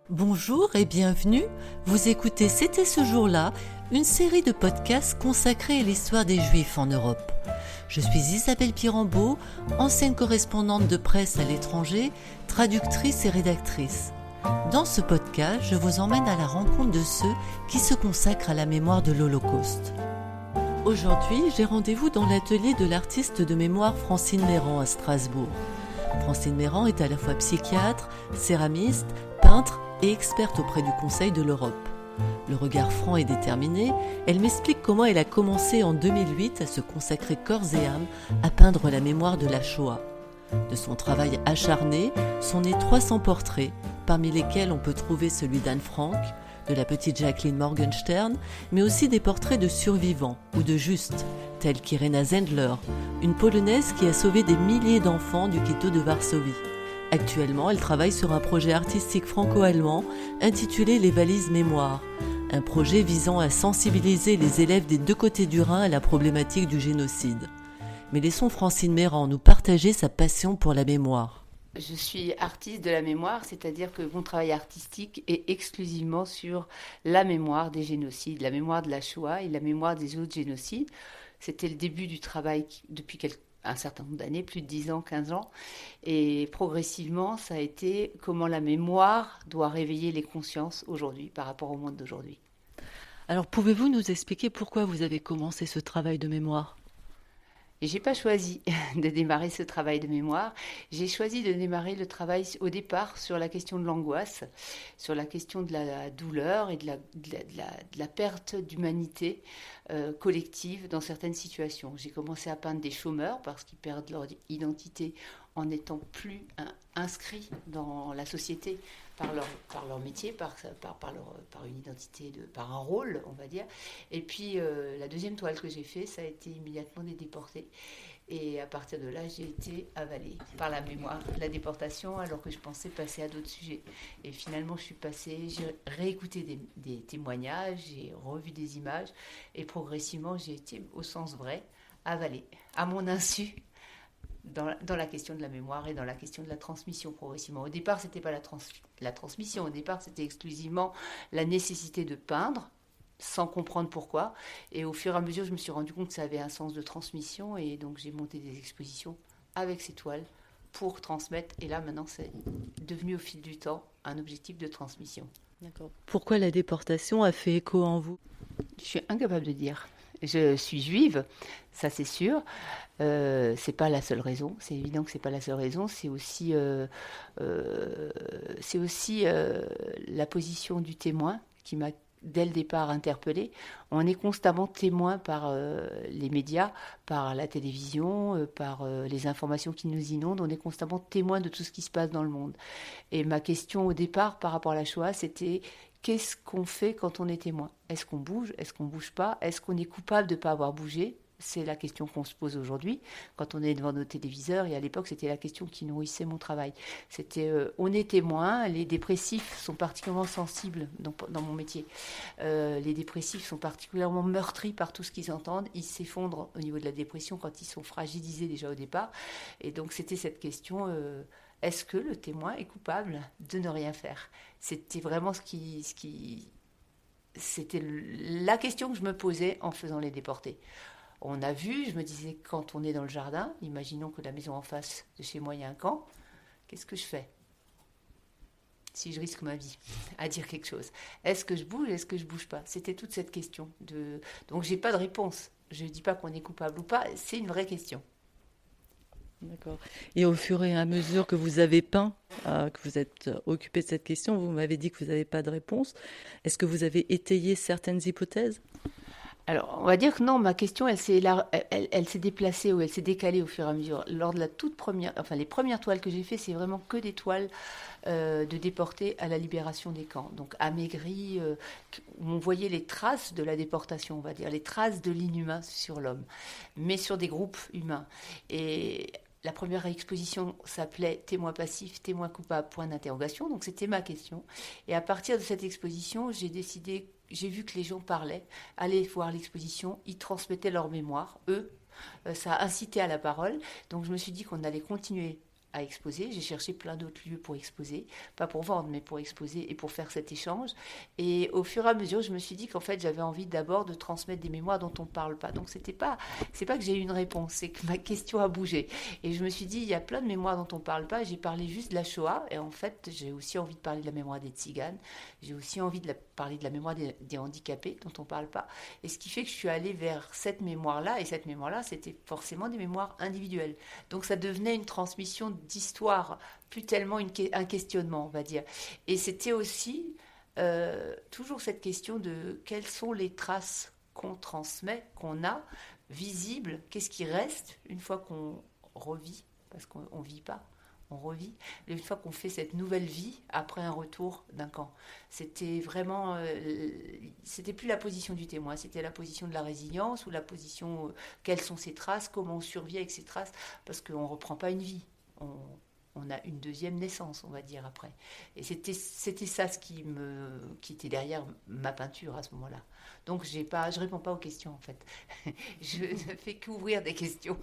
Bonjour et bienvenue, vous écoutez C'était ce jour-là, une série de podcasts consacrée à l'histoire des Juifs en Europe. Je suis Isabelle Pirambeau, ancienne correspondante de presse à l'étranger, traductrice et rédactrice. Dans ce podcast, je vous emmène à la rencontre de ceux qui se consacrent à la mémoire de l'Holocauste. Aujourd'hui, j'ai rendez-vous dans l'atelier de l'artiste de mémoire Francine Mérand à Strasbourg. Francine Mérand est à la fois psychiatre, céramiste, peintre et experte auprès du Conseil de l'Europe. Le regard franc et déterminé, elle m'explique comment elle a commencé en 2008 à se consacrer corps et âme à peindre la mémoire de la Shoah. De son travail acharné sont nés 300 portraits, parmi lesquels on peut trouver celui d'Anne Frank, de la petite Jacqueline Morgenstern, mais aussi des portraits de survivants ou de justes, tels qu'Irena Zendler, une Polonaise qui a sauvé des milliers d'enfants du ghetto de Varsovie. Actuellement, elle travaille sur un projet artistique franco-allemand intitulé Les Valises Mémoire, un projet visant à sensibiliser les élèves des deux côtés du Rhin à la problématique du génocide. Mais laissons Francine Mérand nous partager sa passion pour la mémoire. Je suis artiste de la mémoire, c'est-à-dire que mon travail artistique est exclusivement sur la mémoire des génocides, la mémoire de la Shoah et la mémoire des autres génocides. C'était le début du travail depuis un certain nombre d'années, plus de 10 ans, 15 ans. Et progressivement, ça a été comment la mémoire doit réveiller les consciences aujourd'hui par rapport au monde d'aujourd'hui. Alors, pouvez-vous nous expliquer pourquoi vous avez commencé ce travail de mémoire ? Et j'ai pas choisi de démarrer ce travail de mémoire. J'ai choisi de démarrer le travail au départ sur la question de l'angoisse, sur la question de la douleur et de la perte d'humanité collective dans certaines situations. J'ai commencé à peindre des chômeurs parce qu'ils perdent leur identité en n'étant plus inscrits dans la société par leur métier, par une identité, par un rôle, on va dire. Et puis, la deuxième toile que j'ai faite, ça a été immédiatement des déportés. Et à partir de là, j'ai été avalée par la mémoire de la déportation, alors que je pensais passer à d'autres sujets. Et finalement, j'ai réécouté des témoignages, j'ai revu des images, et progressivement, j'ai été, au sens vrai, avalée, à mon insu, dans la question de la mémoire et dans la question de la transmission progressivement. Au départ, ce n'était pas la transmission, au départ, c'était exclusivement la nécessité de peindre, sans comprendre pourquoi. Et au fur et à mesure, je me suis rendu compte que ça avait un sens de transmission, et donc j'ai monté des expositions avec ces toiles pour transmettre. Et là, maintenant, c'est devenu au fil du temps un objectif de transmission. D'accord. Pourquoi la déportation a fait écho en vous ? Je suis incapable de dire. Je suis juive, ça c'est sûr. C'est pas la seule raison. C'est évident que c'est pas la seule raison. C'est aussi la position du témoin qui m'a dès le départ interpellée. On est constamment témoin par les médias, par la télévision, par les informations qui nous inondent. On est constamment témoin de tout ce qui se passe dans le monde. Et ma question au départ par rapport à la Shoah, c'était: qu'est-ce qu'on fait quand on est témoin ? Est-ce qu'on bouge ? Est-ce qu'on ne bouge pas ? Est-ce qu'on est coupable de ne pas avoir bougé ? C'est la question qu'on se pose aujourd'hui quand on est devant nos téléviseurs. Et à l'époque, c'était la question qui nourrissait mon travail. C'était on est témoin. Les dépressifs sont particulièrement sensibles dans mon métier. Les dépressifs sont particulièrement meurtris par tout ce qu'ils entendent. Ils s'effondrent au niveau de la dépression quand ils sont fragilisés déjà au départ. Et donc, c'était cette question... est-ce que le témoin est coupable de ne rien faire ? C'était vraiment c'était la question que je me posais en faisant les déportés. On a vu, je me disais, quand on est dans le jardin, imaginons que la maison en face de chez moi, il y a un camp, qu'est-ce que je fais si je risque ma vie à dire quelque chose ? Est-ce que je bouge ? Est-ce que je bouge pas ? C'était toute cette question. Donc, j'ai pas de réponse. Je ne dis pas qu'on est coupable ou pas, c'est une vraie question. D'accord. Et au fur et à mesure que vous avez peint, que vous êtes occupé de cette question, vous m'avez dit que vous n'avez pas de réponse. Est-ce que vous avez étayé certaines hypothèses ? Alors, on va dire que non, ma question, elle s'est déplacée ou elle s'est décalée au fur et à mesure. Lors de la toute première, les premières toiles que j'ai faites, c'est vraiment que des toiles de déportés à la libération des camps. Donc, amaigries, où on voyait les traces de la déportation, on va dire, les traces de l'inhumain sur l'homme, mais sur des groupes humains. Et la première exposition s'appelait Témoin passif, témoin coupable, point d'interrogation. Donc, c'était ma question. Et à partir de cette exposition, j'ai vu que les gens parlaient, allaient voir l'exposition, ils transmettaient leur mémoire, eux. Ça a incité à la parole. Donc je me suis dit qu'on allait continuer à exposer. J'ai cherché plein d'autres lieux pour exposer, pas pour vendre, mais pour exposer et pour faire cet échange. Et au fur et à mesure, je me suis dit qu'en fait, j'avais envie d'abord de transmettre des mémoires dont on ne parle pas. Donc, c'est pas que j'ai eu une réponse, c'est que ma question a bougé. Et je me suis dit, il y a plein de mémoires dont on ne parle pas. J'ai parlé juste de la Shoah. Et en fait, j'ai aussi envie de parler de la mémoire des Tziganes. J'ai aussi envie de parler de la mémoire des handicapés dont on ne parle pas. Et ce qui fait que je suis allée vers cette mémoire-là. Et cette mémoire-là, c'était forcément des mémoires individuelles. Donc, ça devenait une transmission d'histoire, plus tellement un questionnement, on va dire. Et c'était aussi toujours cette question de quelles sont les traces qu'on transmet, qu'on a, visibles, qu'est-ce qui reste une fois qu'on revit, parce qu'on ne vit pas, on revit, une fois qu'on fait cette nouvelle vie après un retour d'un camp. C'était vraiment, c'était plus la position du témoin, c'était la position de la résilience ou la position, quelles sont ces traces, comment on survit avec ces traces, parce qu'on ne reprend pas une vie, on a une deuxième naissance, on va dire, après. Et c'était ça qui était derrière ma peinture à ce moment-là. Donc, je réponds pas aux questions, en fait. Je ne fais qu'ouvrir des questions.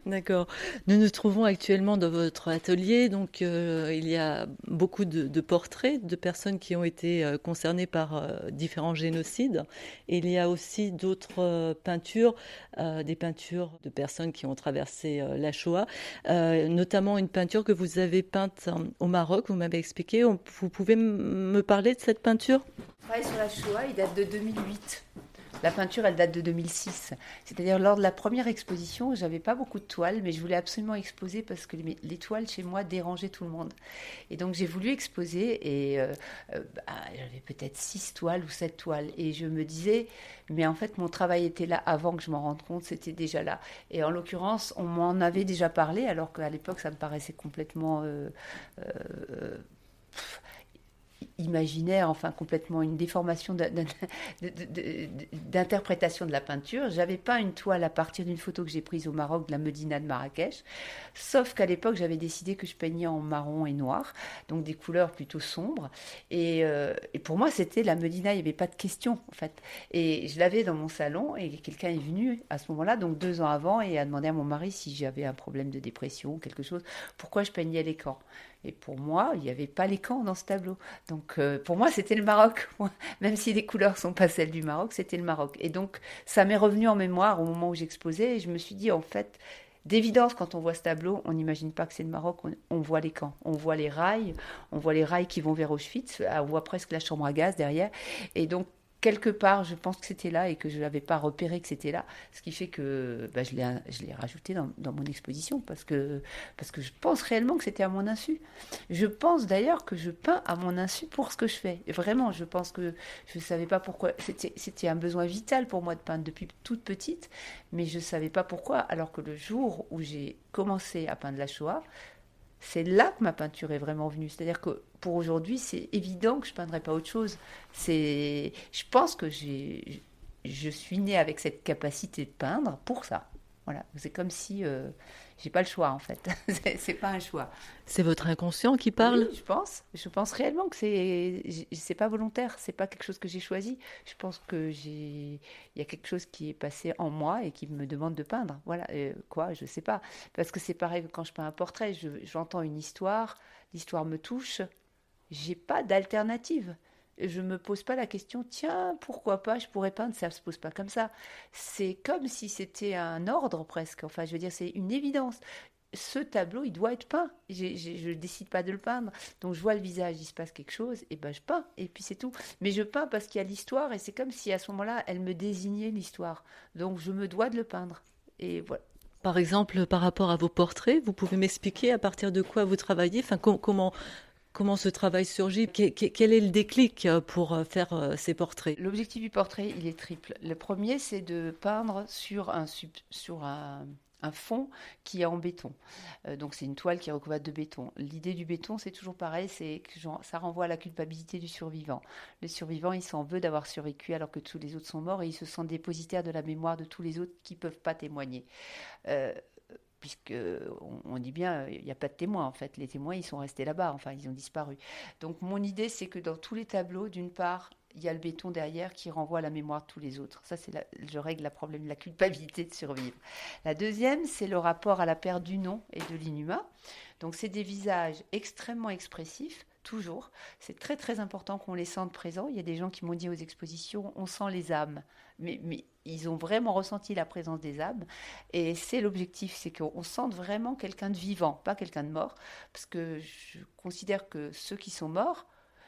D'accord. Nous nous trouvons actuellement dans votre atelier, donc il y a beaucoup de portraits de personnes qui ont été concernées par différents génocides. Et il y a aussi d'autres peintures, des peintures de personnes qui ont traversé la Shoah, notamment une peinture que vous avez peinte au Maroc, vous m'avez expliqué. Vous pouvez me parler de cette peinture? Le travail sur la Shoah, il date de 2008. La peinture, elle date de 2006. C'est-à-dire, lors de la première exposition, j'avais pas beaucoup de toiles, mais je voulais absolument exposer parce que les toiles chez moi dérangeaient tout le monde. Et donc, j'ai voulu exposer et j'avais peut-être 6 toiles ou 7 toiles. Et je me disais, mais en fait, mon travail était là avant que je m'en rende compte, c'était déjà là. Et en l'occurrence, on m'en avait déjà parlé, alors qu'à l'époque, ça me paraissait complètement imaginaire, enfin complètement une déformation d'interprétation de la peinture. J'avais peint une toile à partir d'une photo que j'ai prise au Maroc de la Médina de Marrakech, sauf qu'à l'époque j'avais décidé que je peignais en marron et noir, donc des couleurs plutôt sombres. Et pour moi c'était la Médina, il n'y avait pas de question en fait. Et je l'avais dans mon salon et quelqu'un est venu à ce moment-là, donc 2 ans avant, et a demandé à mon mari si j'avais un problème de dépression ou quelque chose, pourquoi je peignais les camps. Et pour moi, il n'y avait pas les camps dans ce tableau. Donc pour moi, c'était le Maroc. Même si les couleurs ne sont pas celles du Maroc, c'était le Maroc. Et donc ça m'est revenu en mémoire au moment où j'exposais. Et je me suis dit, en fait, d'évidence, quand on voit ce tableau, on n'imagine pas que c'est le Maroc. On voit les camps, on voit les rails qui vont vers Auschwitz. On voit presque la chambre à gaz derrière. Et donc, quelque part, je pense que c'était là et que je n'avais pas repéré que c'était là. Ce qui fait que je l'ai rajouté dans mon exposition parce que je pense réellement que c'était à mon insu. Je pense d'ailleurs que je peins à mon insu pour ce que je fais. Et vraiment, je pense que je ne savais pas pourquoi. C'était un besoin vital pour moi de peindre depuis toute petite, mais je ne savais pas pourquoi. Alors que le jour où j'ai commencé à peindre la Shoah, c'est là que ma peinture est vraiment venue. C'est-à-dire que pour aujourd'hui, c'est évident que je ne peindrai pas autre chose. Je pense que je suis née avec cette capacité de peindre pour ça. Voilà, c'est comme si j'ai pas le choix en fait. C'est pas un choix. C'est votre inconscient qui parle? Oui, je pense. Je pense réellement que c'est pas volontaire. C'est pas quelque chose que j'ai choisi. Je pense que il y a quelque chose qui est passé en moi et qui me demande de peindre. Voilà. Quoi, je sais pas. Parce que c'est pareil que quand je peins un portrait, j'entends une histoire, l'histoire me touche. J'ai pas d'alternative. Je me pose pas la question, tiens, pourquoi pas, je pourrais peindre, ça se pose pas comme ça. C'est comme si c'était un ordre presque. Enfin, je veux dire, c'est une évidence. Ce tableau, il doit être peint. Je ne décide pas de le peindre. Donc, je vois le visage, il se passe quelque chose, et ben je peins, et puis c'est tout. Mais je peins parce qu'il y a l'histoire, et c'est comme si à ce moment-là, elle me désignait l'histoire. Donc, je me dois de le peindre. Et voilà. Par exemple, par rapport à vos portraits, vous pouvez m'expliquer à partir de quoi vous travaillez? Enfin, comment ce travail surgit? Quel est le déclic pour faire ces portraits? L'objectif du portrait, il est triple. Le premier, c'est de peindre sur un fond qui est en béton. Donc c'est une toile qui est recouverte de béton. L'idée du béton, c'est toujours pareil, c'est que ça renvoie à la culpabilité du survivant. Le survivant, il s'en veut d'avoir survécu alors que tous les autres sont morts et il se sent dépositaire de la mémoire de tous les autres qui ne peuvent pas témoigner. Euh, Puisque on dit bien, il n'y a pas de témoins en fait. Les témoins, ils sont restés là-bas, enfin, ils ont disparu. Donc mon idée, c'est que dans tous les tableaux, d'une part, il y a le béton derrière qui renvoie à la mémoire de tous les autres. Ça, je règle le problème de la culpabilité de survivre. La deuxième, c'est le rapport à la perte du nom et de l'inhumain. Donc, c'est des visages extrêmement expressifs, toujours. C'est très, très important qu'on les sente présents. Il y a des gens qui m'ont dit aux expositions, on sent les âmes. Mais ils ont vraiment ressenti la présence des âmes. Et c'est l'objectif, c'est qu'on sente vraiment quelqu'un de vivant, pas quelqu'un de mort. Parce que je considère que ceux qui sont morts,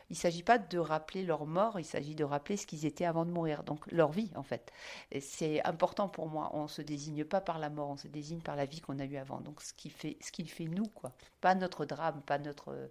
il ne s'agit pas de rappeler leur mort, il s'agit de rappeler ce qu'ils étaient avant de mourir, donc leur vie en fait. Et c'est important pour moi, on ne se désigne pas par la mort, on se désigne par la vie qu'on a eue avant, donc ce qu'il fait nous, quoi. Pas notre drame, pas notre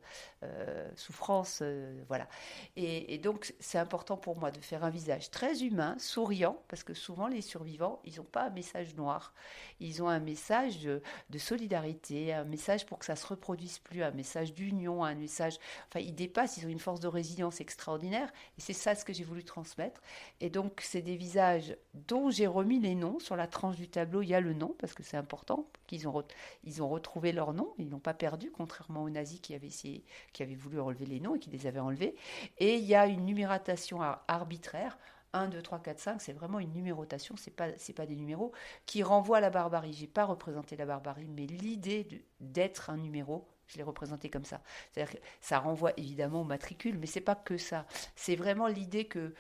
souffrance, voilà. Et donc c'est important pour moi de faire un visage très humain, souriant, parce que souvent les survivants, ils n'ont pas un message noir, ils ont un message de solidarité, un message pour que ça ne se reproduise plus, un message d'union, un message... Enfin, ils dépassent, ils ont une force de résilience extraordinaire, et c'est ça ce que j'ai voulu transmettre. Et donc, c'est des visages dont j'ai remis les noms. Sur la tranche du tableau, il y a le nom, parce que c'est important, ils ont retrouvé leur nom, ils n'ont pas perdu, contrairement aux nazis qui avaient voulu relever les noms et qui les avaient enlevés. Et il y a une numérotation arbitraire, 1, 2, 3, 4, 5, c'est vraiment une numérotation, c'est pas des numéros, qui renvoient à la barbarie. Je n'ai pas représenté la barbarie, mais l'idée d'être un numéro, je l'ai représenté comme ça. C'est-à-dire que ça renvoie évidemment au matricule, mais c'est pas que ça. C'est vraiment l'idée que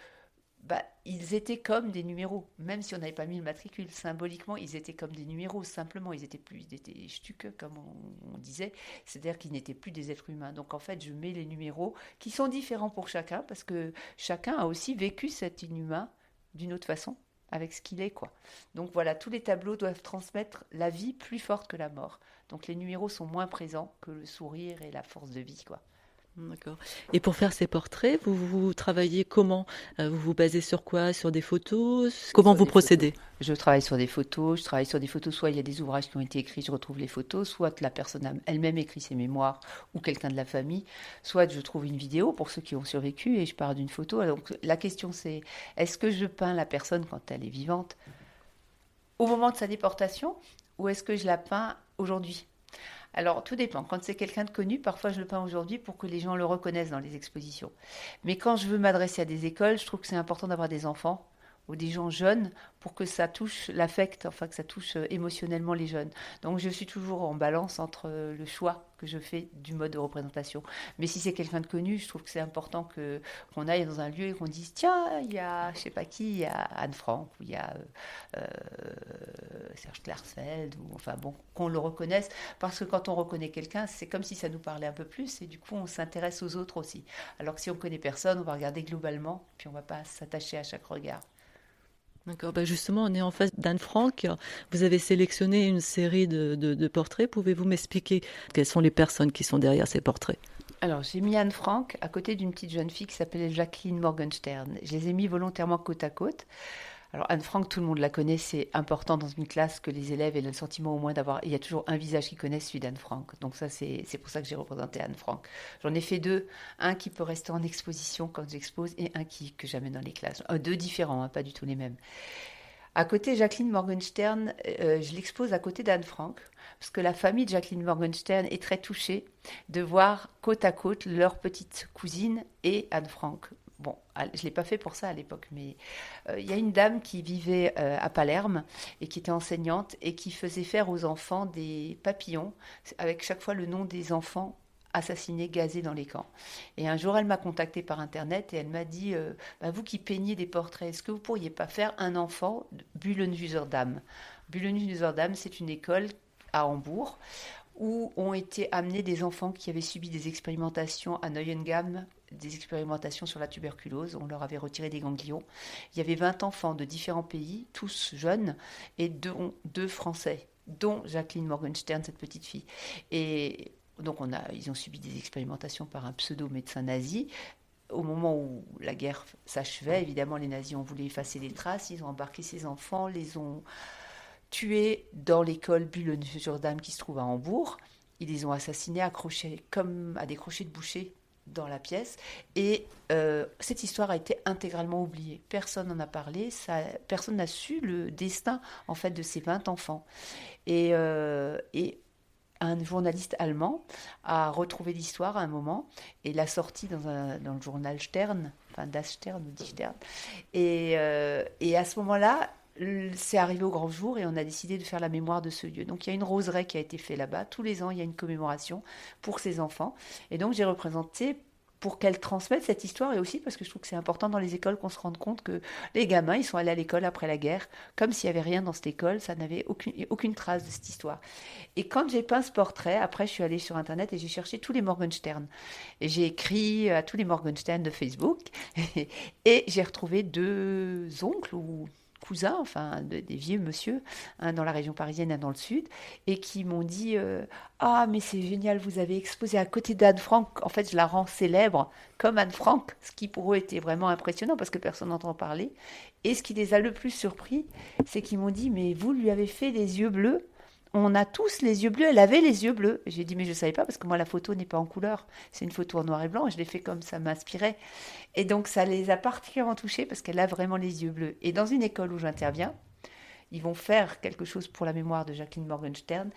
ils étaient comme des numéros, même si on n'avait pas mis le matricule. Symboliquement, ils étaient comme des numéros, simplement. Ils étaient stuqueux, comme on disait. C'est-à-dire qu'ils n'étaient plus des êtres humains. Donc, en fait, je mets les numéros qui sont différents pour chacun, parce que chacun a aussi vécu cet inhumain d'une autre façon, avec ce qu'il est, quoi. Donc, voilà, tous les tableaux doivent transmettre la vie plus forte que la mort. Donc, les numéros sont moins présents que le sourire et la force de vie, quoi. D'accord. Et pour faire ces portraits, vous travaillez comment? Vous vous basez sur quoi? Sur des photos? Comment vous procédez? Je travaille sur des photos. Soit il y a des ouvrages qui ont été écrits, je retrouve les photos, soit la personne elle-même écrit ses mémoires ou quelqu'un de la famille, soit je trouve une vidéo pour ceux qui ont survécu et je pars d'une photo. Donc la question c'est, est-ce que je peins la personne quand elle est vivante au moment de sa déportation ou est-ce que je la peins aujourd'hui? Alors, tout dépend. Quand c'est quelqu'un de connu, parfois je le peins aujourd'hui pour que les gens le reconnaissent dans les expositions. Mais quand je veux m'adresser à des écoles, je trouve que c'est important d'avoir des enfants ou des gens jeunes pour que ça touche l'affect, enfin que ça touche émotionnellement les jeunes. Donc je suis toujours en balance entre le choix que je fais du mode de représentation. Mais si c'est quelqu'un de connu, je trouve que c'est important qu'on aille dans un lieu et qu'on dise tiens, il y a je sais pas qui, il y a Anne Frank ou il y a Serge Klarsfeld ou enfin bon, qu'on le reconnaisse parce que quand on reconnaît quelqu'un, c'est comme si ça nous parlait un peu plus et du coup on s'intéresse aux autres aussi. Alors que si on connaît personne, on va regarder globalement puis on va pas s'attacher à chaque regard. D'accord. Justement, on est en face d'Anne Frank. Vous avez sélectionné une série de portraits. Pouvez-vous m'expliquer quelles sont les personnes qui sont derrière ces portraits? Alors, j'ai mis Anne Frank à côté d'une petite jeune fille qui s'appelait Jacqueline Morgenstern. Je les ai mis volontairement côte à côte. Alors Anne Frank, tout le monde la connaît, c'est important dans une classe que les élèves aient le sentiment au moins d'avoir... Il y a toujours un visage qu'ils connaissent, celui d'Anne Frank. Donc ça, c'est pour ça que j'ai représenté Anne Frank. J'en ai fait deux, un qui peut rester en exposition quand j'expose et un que j'amène dans les classes. Deux différents, pas du tout les mêmes. À côté, Jacqueline Morgenstern, je l'expose à côté d'Anne Frank, parce que la famille de Jacqueline Morgenstern est très touchée de voir côte à côte leur petite cousine et Anne Frank. Bon, je ne l'ai pas fait pour ça à l'époque, mais il y a une dame qui vivait à Palerme et qui était enseignante et qui faisait faire aux enfants des papillons avec chaque fois le nom des enfants assassinés, gazés dans les camps. Et un jour, elle m'a contactée par Internet et elle m'a dit vous qui peignez des portraits, est-ce que vous pourriez pas faire un enfant Bullenhüser-Damm? Bullenhüser-Damm, c'est une école à Hambourg où ont été amenés des enfants qui avaient subi des expérimentations à Neuengamme, des expérimentations sur la tuberculose. On leur avait retiré des ganglions. Il y avait 20 enfants de différents pays, tous jeunes, et deux Français, dont Jacqueline Morgenstern, cette petite fille. Et donc ils ont subi des expérimentations par un pseudo-médecin nazi. Au moment où la guerre s'achevait, évidemment, les nazis ont voulu effacer les traces. Ils ont embarqué ces enfants, les ont tués dans l'école Bullenhüser-Damm qui se trouve à Hambourg. Ils les ont assassinés, accrochés comme à des crochets de boucher dans la pièce. Et cette histoire a été intégralement oubliée. Personne n'en a parlé. Personne n'a su le destin en fait de ces 20 enfants. Et un journaliste allemand a retrouvé l'histoire à un moment et l'a sorti dans le journal Stern, enfin Das Stern ou Die Stern. Et à ce moment-là, c'est arrivé au grand jour et on a décidé de faire la mémoire de ce lieu. Donc il y a une roseraie qui a été faite là-bas. Tous les ans, il y a une commémoration pour ces enfants. Et donc j'ai représenté pour qu'elles transmettent cette histoire et aussi parce que je trouve que c'est important dans les écoles qu'on se rende compte que les gamins, ils sont allés à l'école après la guerre, comme s'il n'y avait rien dans cette école, ça n'avait aucune trace de cette histoire. Et quand j'ai peint ce portrait, après je suis allée sur Internet et j'ai cherché tous les Morgenstern. Et j'ai écrit à tous les Morgenstern de Facebook et j'ai retrouvé deux oncles ou cousins, enfin des vieux monsieur, un dans la région parisienne, un dans le sud, et qui m'ont dit ah mais c'est génial, vous avez exposé à côté d'Anne Frank. En fait, je la rends célèbre comme Anne Frank, ce qui pour eux était vraiment impressionnant parce que personne n'entend parler. Et ce qui les a le plus surpris, c'est qu'ils m'ont dit mais vous lui avez fait des yeux bleus. On a tous les yeux bleus, elle avait les yeux bleus. J'ai dit mais je ne savais pas parce que moi la photo n'est pas en couleur, c'est une photo en noir et blanc et je l'ai fait comme ça m'inspirait. Et donc ça les a particulièrement touchés parce qu'elle a vraiment les yeux bleus. Et dans une école où j'interviens, ils vont faire quelque chose pour la mémoire de Jacqueline Morgenstern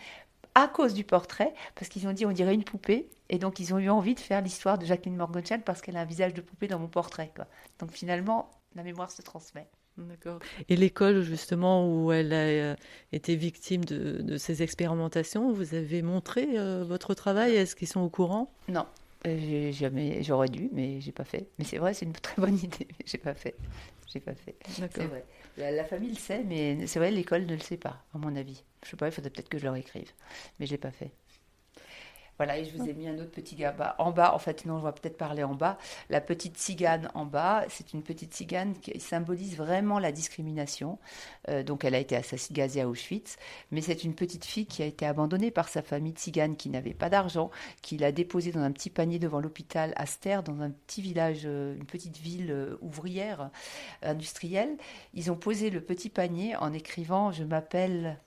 à cause du portrait, parce qu'ils ont dit on dirait une poupée. Et donc ils ont eu envie de faire l'histoire de Jacqueline Morgenstern parce qu'elle a un visage de poupée dans mon portrait, quoi. Donc finalement, la mémoire se transmet. D'accord. Et l'école, justement, où elle a été victime de ces expérimentations, vous avez montré votre travail? Est-ce qu'ils sont au courant? Non, jamais, j'aurais dû, mais j'ai pas fait. Mais c'est vrai, c'est une très bonne idée, mais j'ai pas fait. J'ai pas fait. D'accord. C'est vrai. La famille le sait, mais c'est vrai, l'école ne le sait pas, à mon avis. Je sais pas, il faudrait peut-être que je leur écrive, mais je l'ai pas fait. Voilà, et je vous ai mis un autre petit gars en bas. En fait, non, on va peut-être parler en bas. La petite cigane en bas, c'est une petite cigane qui symbolise vraiment la discrimination. Donc, elle a été gazée à Auschwitz. Mais c'est une petite fille qui a été abandonnée par sa famille tzigane qui n'avait pas d'argent, qui l'a déposée dans un petit panier devant l'hôpital Aster, dans un petit village, une petite ville ouvrière, industrielle. Ils ont posé le petit panier en écrivant « Je m'appelle… »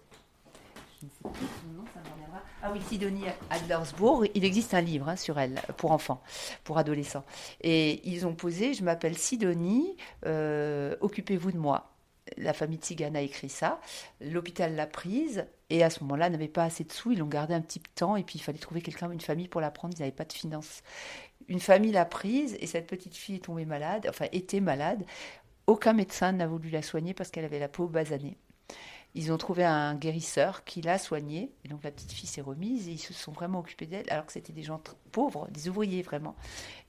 Je ne sais plus son nom, ça me reviendra. Ah oui, Sidonie Adlersbourg. Il existe un livre sur elle, pour enfants, pour adolescents. Et ils ont posé, je m'appelle Sidonie, occupez-vous de moi. La famille Tzigane a écrit ça. L'hôpital l'a prise. Et à ce moment-là, n'avait pas assez de sous. Ils l'ont gardée un petit temps. Et puis, il fallait trouver une famille pour la prendre. Ils n'avaient pas de finances. Une famille l'a prise. Et cette petite fille est tombée malade. Enfin, était malade. Aucun médecin n'a voulu la soigner parce qu'elle avait la peau basanée. Ils ont trouvé un guérisseur qui l'a soignée. Et donc la petite fille s'est remise et ils se sont vraiment occupés d'elle, alors que c'était des gens pauvres, des ouvriers vraiment.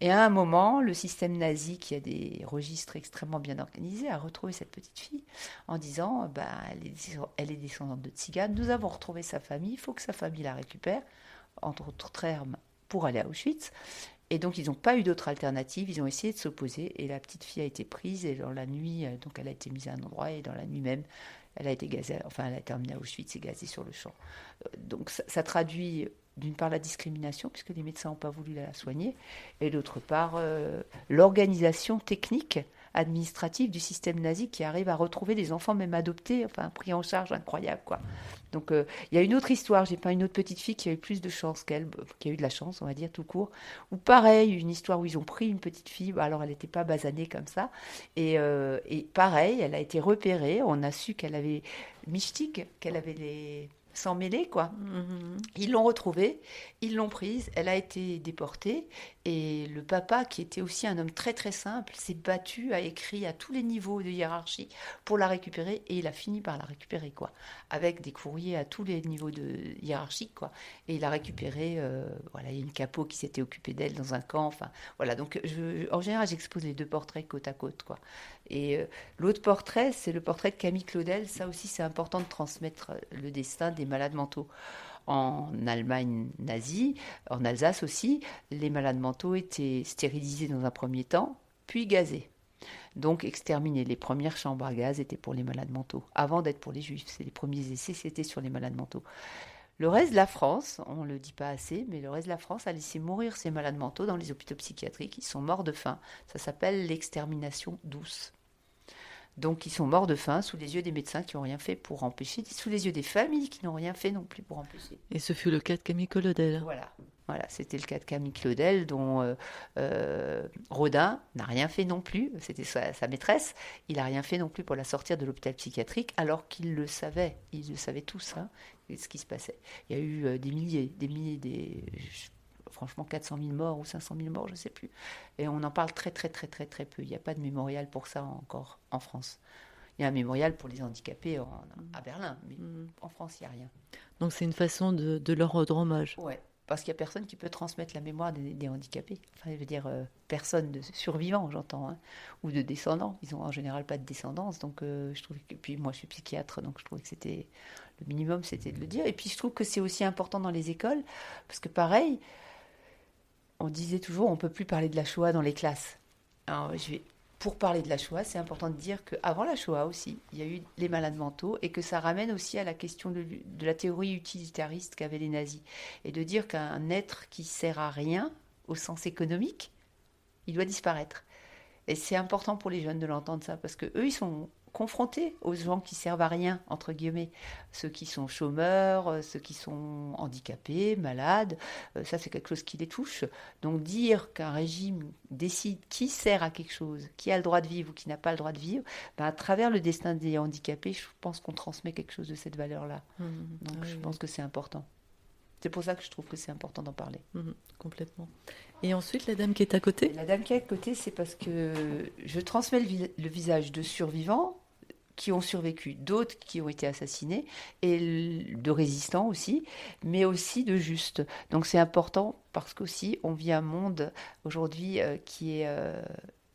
Et à un moment, le système nazi, qui a des registres extrêmement bien organisés, a retrouvé cette petite fille en disant elle est descendante de tziganes, nous avons retrouvé sa famille, il faut que sa famille la récupère, entre autres termes, pour aller à Auschwitz. Et donc, ils n'ont pas eu d'autre alternative. Ils ont essayé de s'opposer. Et la petite fille a été prise. Et dans la nuit, donc elle a été mise à un endroit. Et dans la nuit même, elle a été gazée. Enfin, elle a été emmenée à Auschwitz et gazée sur le champ. Donc, ça traduit d'une part la discrimination, puisque les médecins n'ont pas voulu la soigner. Et d'autre part, l'organisation technique administrative du système nazi qui arrive à retrouver des enfants même adoptés, enfin pris en charge, incroyable quoi. Donc il y a une autre histoire, j'ai pas une autre petite fille qui a eu plus de chance qu'elle, qui a eu de la chance on va dire tout court, ou pareil, une histoire où ils ont pris une petite fille, alors elle n'était pas basanée comme ça, et pareil, elle a été repérée, on a su qu'elle avait mystique, qu'elle avait les sans mêler, quoi. Mhm. Ils l'ont retrouvée, ils l'ont prise, elle a été déportée et le papa, qui était aussi un homme très très simple, s'est battu, a écrit à tous les niveaux de hiérarchie pour la récupérer et il a fini par la récupérer, quoi, avec des courriers à tous les niveaux de hiérarchique, quoi. Et il a récupéré, voilà, il y a une capot qui s'était occupée d'elle dans un camp, enfin, voilà. Donc, en général, j'expose les deux portraits côte à côte, quoi. Et l'autre portrait, c'est le portrait de Camille Claudel. Ça aussi, c'est important de transmettre le destin des malades mentaux. En Allemagne nazie, en Alsace aussi, les malades mentaux étaient stérilisés dans un premier temps, puis gazés. Donc exterminés. Les premières chambres à gaz étaient pour les malades mentaux, avant d'être pour les juifs. C'est les premiers essais, c'était sur les malades mentaux. Le reste de la France, on ne le dit pas assez, mais le reste de la France a laissé mourir ces malades mentaux dans les hôpitaux psychiatriques. Ils sont morts de faim. Ça s'appelle l'extermination douce. Donc, ils sont morts de faim sous les yeux des médecins qui n'ont rien fait pour empêcher, sous les yeux des familles qui n'ont rien fait non plus pour empêcher. Et ce fut le cas de Camille Claudel. Voilà, c'était le cas de Camille Claudel, dont Rodin n'a rien fait non plus. C'était sa maîtresse. Il n'a rien fait non plus pour la sortir de l'hôpital psychiatrique, alors qu'ils le savaient. Ils le savaient tous, hein, ce qui se passait. Il y a eu franchement 400 000 morts ou 500 000 morts, je ne sais plus. Et on en parle très, très, très, très, très peu. Il n'y a pas de mémorial pour ça encore en France. Il y a un mémorial pour les handicapés à Berlin, mais en France, il n'y a rien. Donc c'est une façon de leur rendre hommage. Ouais. Parce qu'il n'y a personne qui peut transmettre la mémoire des handicapés. Enfin, je veux dire, personne de survivant, j'entends, hein, ou de descendants. Ils n'ont en général pas de descendance. Donc, je trouve que. Puis moi, je suis psychiatre, donc je trouvais que c'était. Le minimum, c'était de le dire. Et puis, je trouve que c'est aussi important dans les écoles, parce que pareil, on disait toujours, on ne peut plus parler de la Shoah dans les classes. Alors, pour parler de la Shoah, c'est important de dire qu'avant la Shoah aussi, il y a eu les malades mentaux et que ça ramène aussi à la question de la théorie utilitariste qu'avaient les nazis. Et de dire qu'un être qui sert à rien, au sens économique, il doit disparaître. Et c'est important pour les jeunes de l'entendre ça, parce qu'eux, ils sont confrontés aux gens qui servent à rien, entre guillemets. Ceux qui sont chômeurs, ceux qui sont handicapés, malades, ça c'est quelque chose qui les touche. Donc dire qu'un régime décide qui sert à quelque chose, qui a le droit de vivre ou qui n'a pas le droit de vivre, à travers le destin des handicapés, je pense qu'on transmet quelque chose de cette valeur-là. Donc je pense que c'est important. C'est pour ça que je trouve que c'est important d'en parler. Complètement. Et ensuite, la dame qui est à côté ? La dame qui est à côté, c'est parce que je transmets le visage de survivants qui ont survécu, d'autres qui ont été assassinés, et de résistants aussi, mais aussi de justes. Donc c'est important parce qu'aussi, on vit un monde aujourd'hui qui est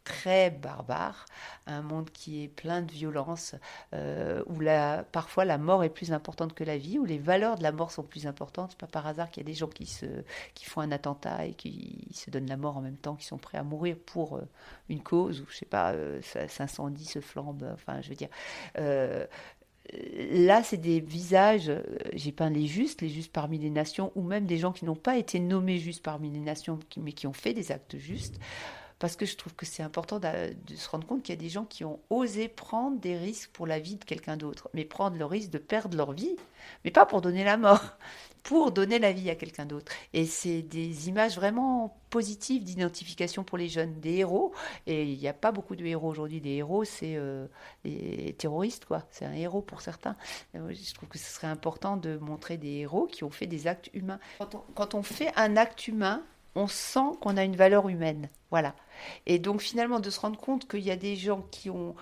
très barbare, un monde qui est plein de violence, où parfois la mort est plus importante que la vie, où les valeurs de la mort sont plus importantes. C'est pas par hasard qu'il y a des gens qui font un attentat et qui se donnent la mort en même temps, qui sont prêts à mourir pour une cause, ou je sais pas, ça s'incendie, se flambe, enfin je veux dire... Là, c'est des visages, j'ai peint les justes parmi les nations, ou même des gens qui n'ont pas été nommés justes parmi les nations, mais qui ont fait des actes justes. Parce que je trouve que c'est important de se rendre compte qu'il y a des gens qui ont osé prendre des risques pour la vie de quelqu'un d'autre, mais prendre le risque de perdre leur vie, mais pas pour donner la mort, pour donner la vie à quelqu'un d'autre. Et c'est des images vraiment positives d'identification pour les jeunes, des héros. Et il n'y a pas beaucoup de héros aujourd'hui. Des héros, c'est les terroristes, quoi. C'est un héros pour certains. Je trouve que ce serait important de montrer des héros qui ont fait des actes humains. Quand on fait un acte humain, on sent qu'on a une valeur humaine. Voilà. Et donc finalement, de se rendre compte qu'il y a des gens qui ont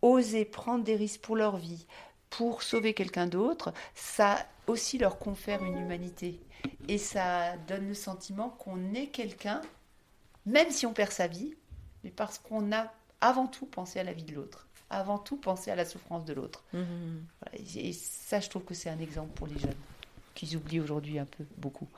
osé prendre des risques pour leur vie, pour sauver quelqu'un d'autre, ça aussi leur confère une humanité. Et ça donne le sentiment qu'on est quelqu'un, même si on perd sa vie, mais parce qu'on a avant tout pensé à la vie de l'autre, avant tout pensé à la souffrance de l'autre. Voilà. Et ça, je trouve que c'est un exemple pour les jeunes, qu'ils oublient aujourd'hui un peu, beaucoup.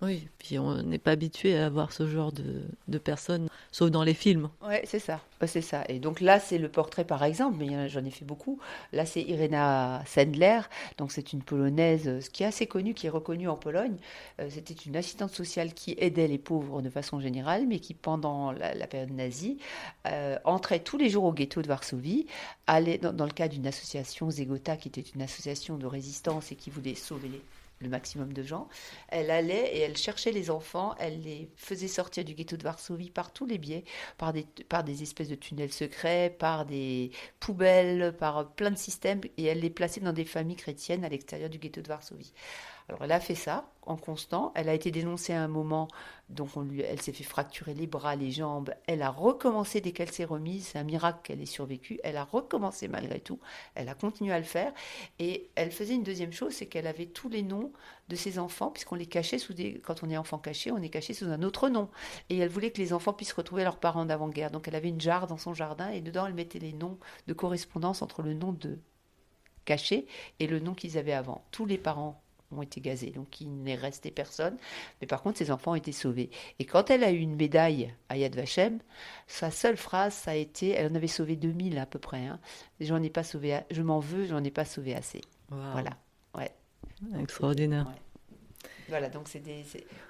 Oui, puis on n'est pas habitué à voir ce genre de personnes, sauf dans les films. Oui, c'est ça. C'est ça. Et donc là, c'est le portrait, par exemple, mais j'en ai fait beaucoup. Là, c'est Irena Sendler. Donc, c'est une Polonaise qui est assez connue, qui est reconnue en Pologne. C'était une assistante sociale qui aidait les pauvres de façon générale, mais qui, pendant la période nazie, entrait tous les jours au ghetto de Varsovie, allait dans le cadre d'une association, Zegota, qui était une association de résistance et qui voulait sauver le maximum de gens. Elle allait et elle cherchait les enfants, elle les faisait sortir du ghetto de Varsovie par tous les biais, par des espèces de tunnels secrets, par des poubelles, par plein de systèmes, et elle les plaçait dans des familles chrétiennes à l'extérieur du ghetto de Varsovie. Alors elle a fait ça en constant, elle a été dénoncée à un moment, donc elle s'est fait fracturer les bras, les jambes, elle a recommencé dès qu'elle s'est remise, c'est un miracle qu'elle ait survécu, elle a recommencé malgré tout, elle a continué à le faire, et elle faisait une deuxième chose, c'est qu'elle avait tous les noms de ses enfants, puisqu'on les cachait quand on est enfant caché, on est caché sous un autre nom, et elle voulait que les enfants puissent retrouver leurs parents d'avant-guerre, donc elle avait une jarre dans son jardin, et dedans elle mettait les noms de correspondance entre le nom de caché et le nom qu'ils avaient avant, tous les parents ont été gazés, donc il n'est resté personne. Mais par contre, ses enfants ont été sauvés. Et quand elle a eu une médaille à Yad Vashem, sa seule phrase, ça a été, elle en avait sauvé 2000 à peu près. J'en ai pas sauvé, je m'en veux, j'en ai pas sauvé assez. Wow. Voilà. Ouais. Extraordinaire. Ouais. Voilà, donc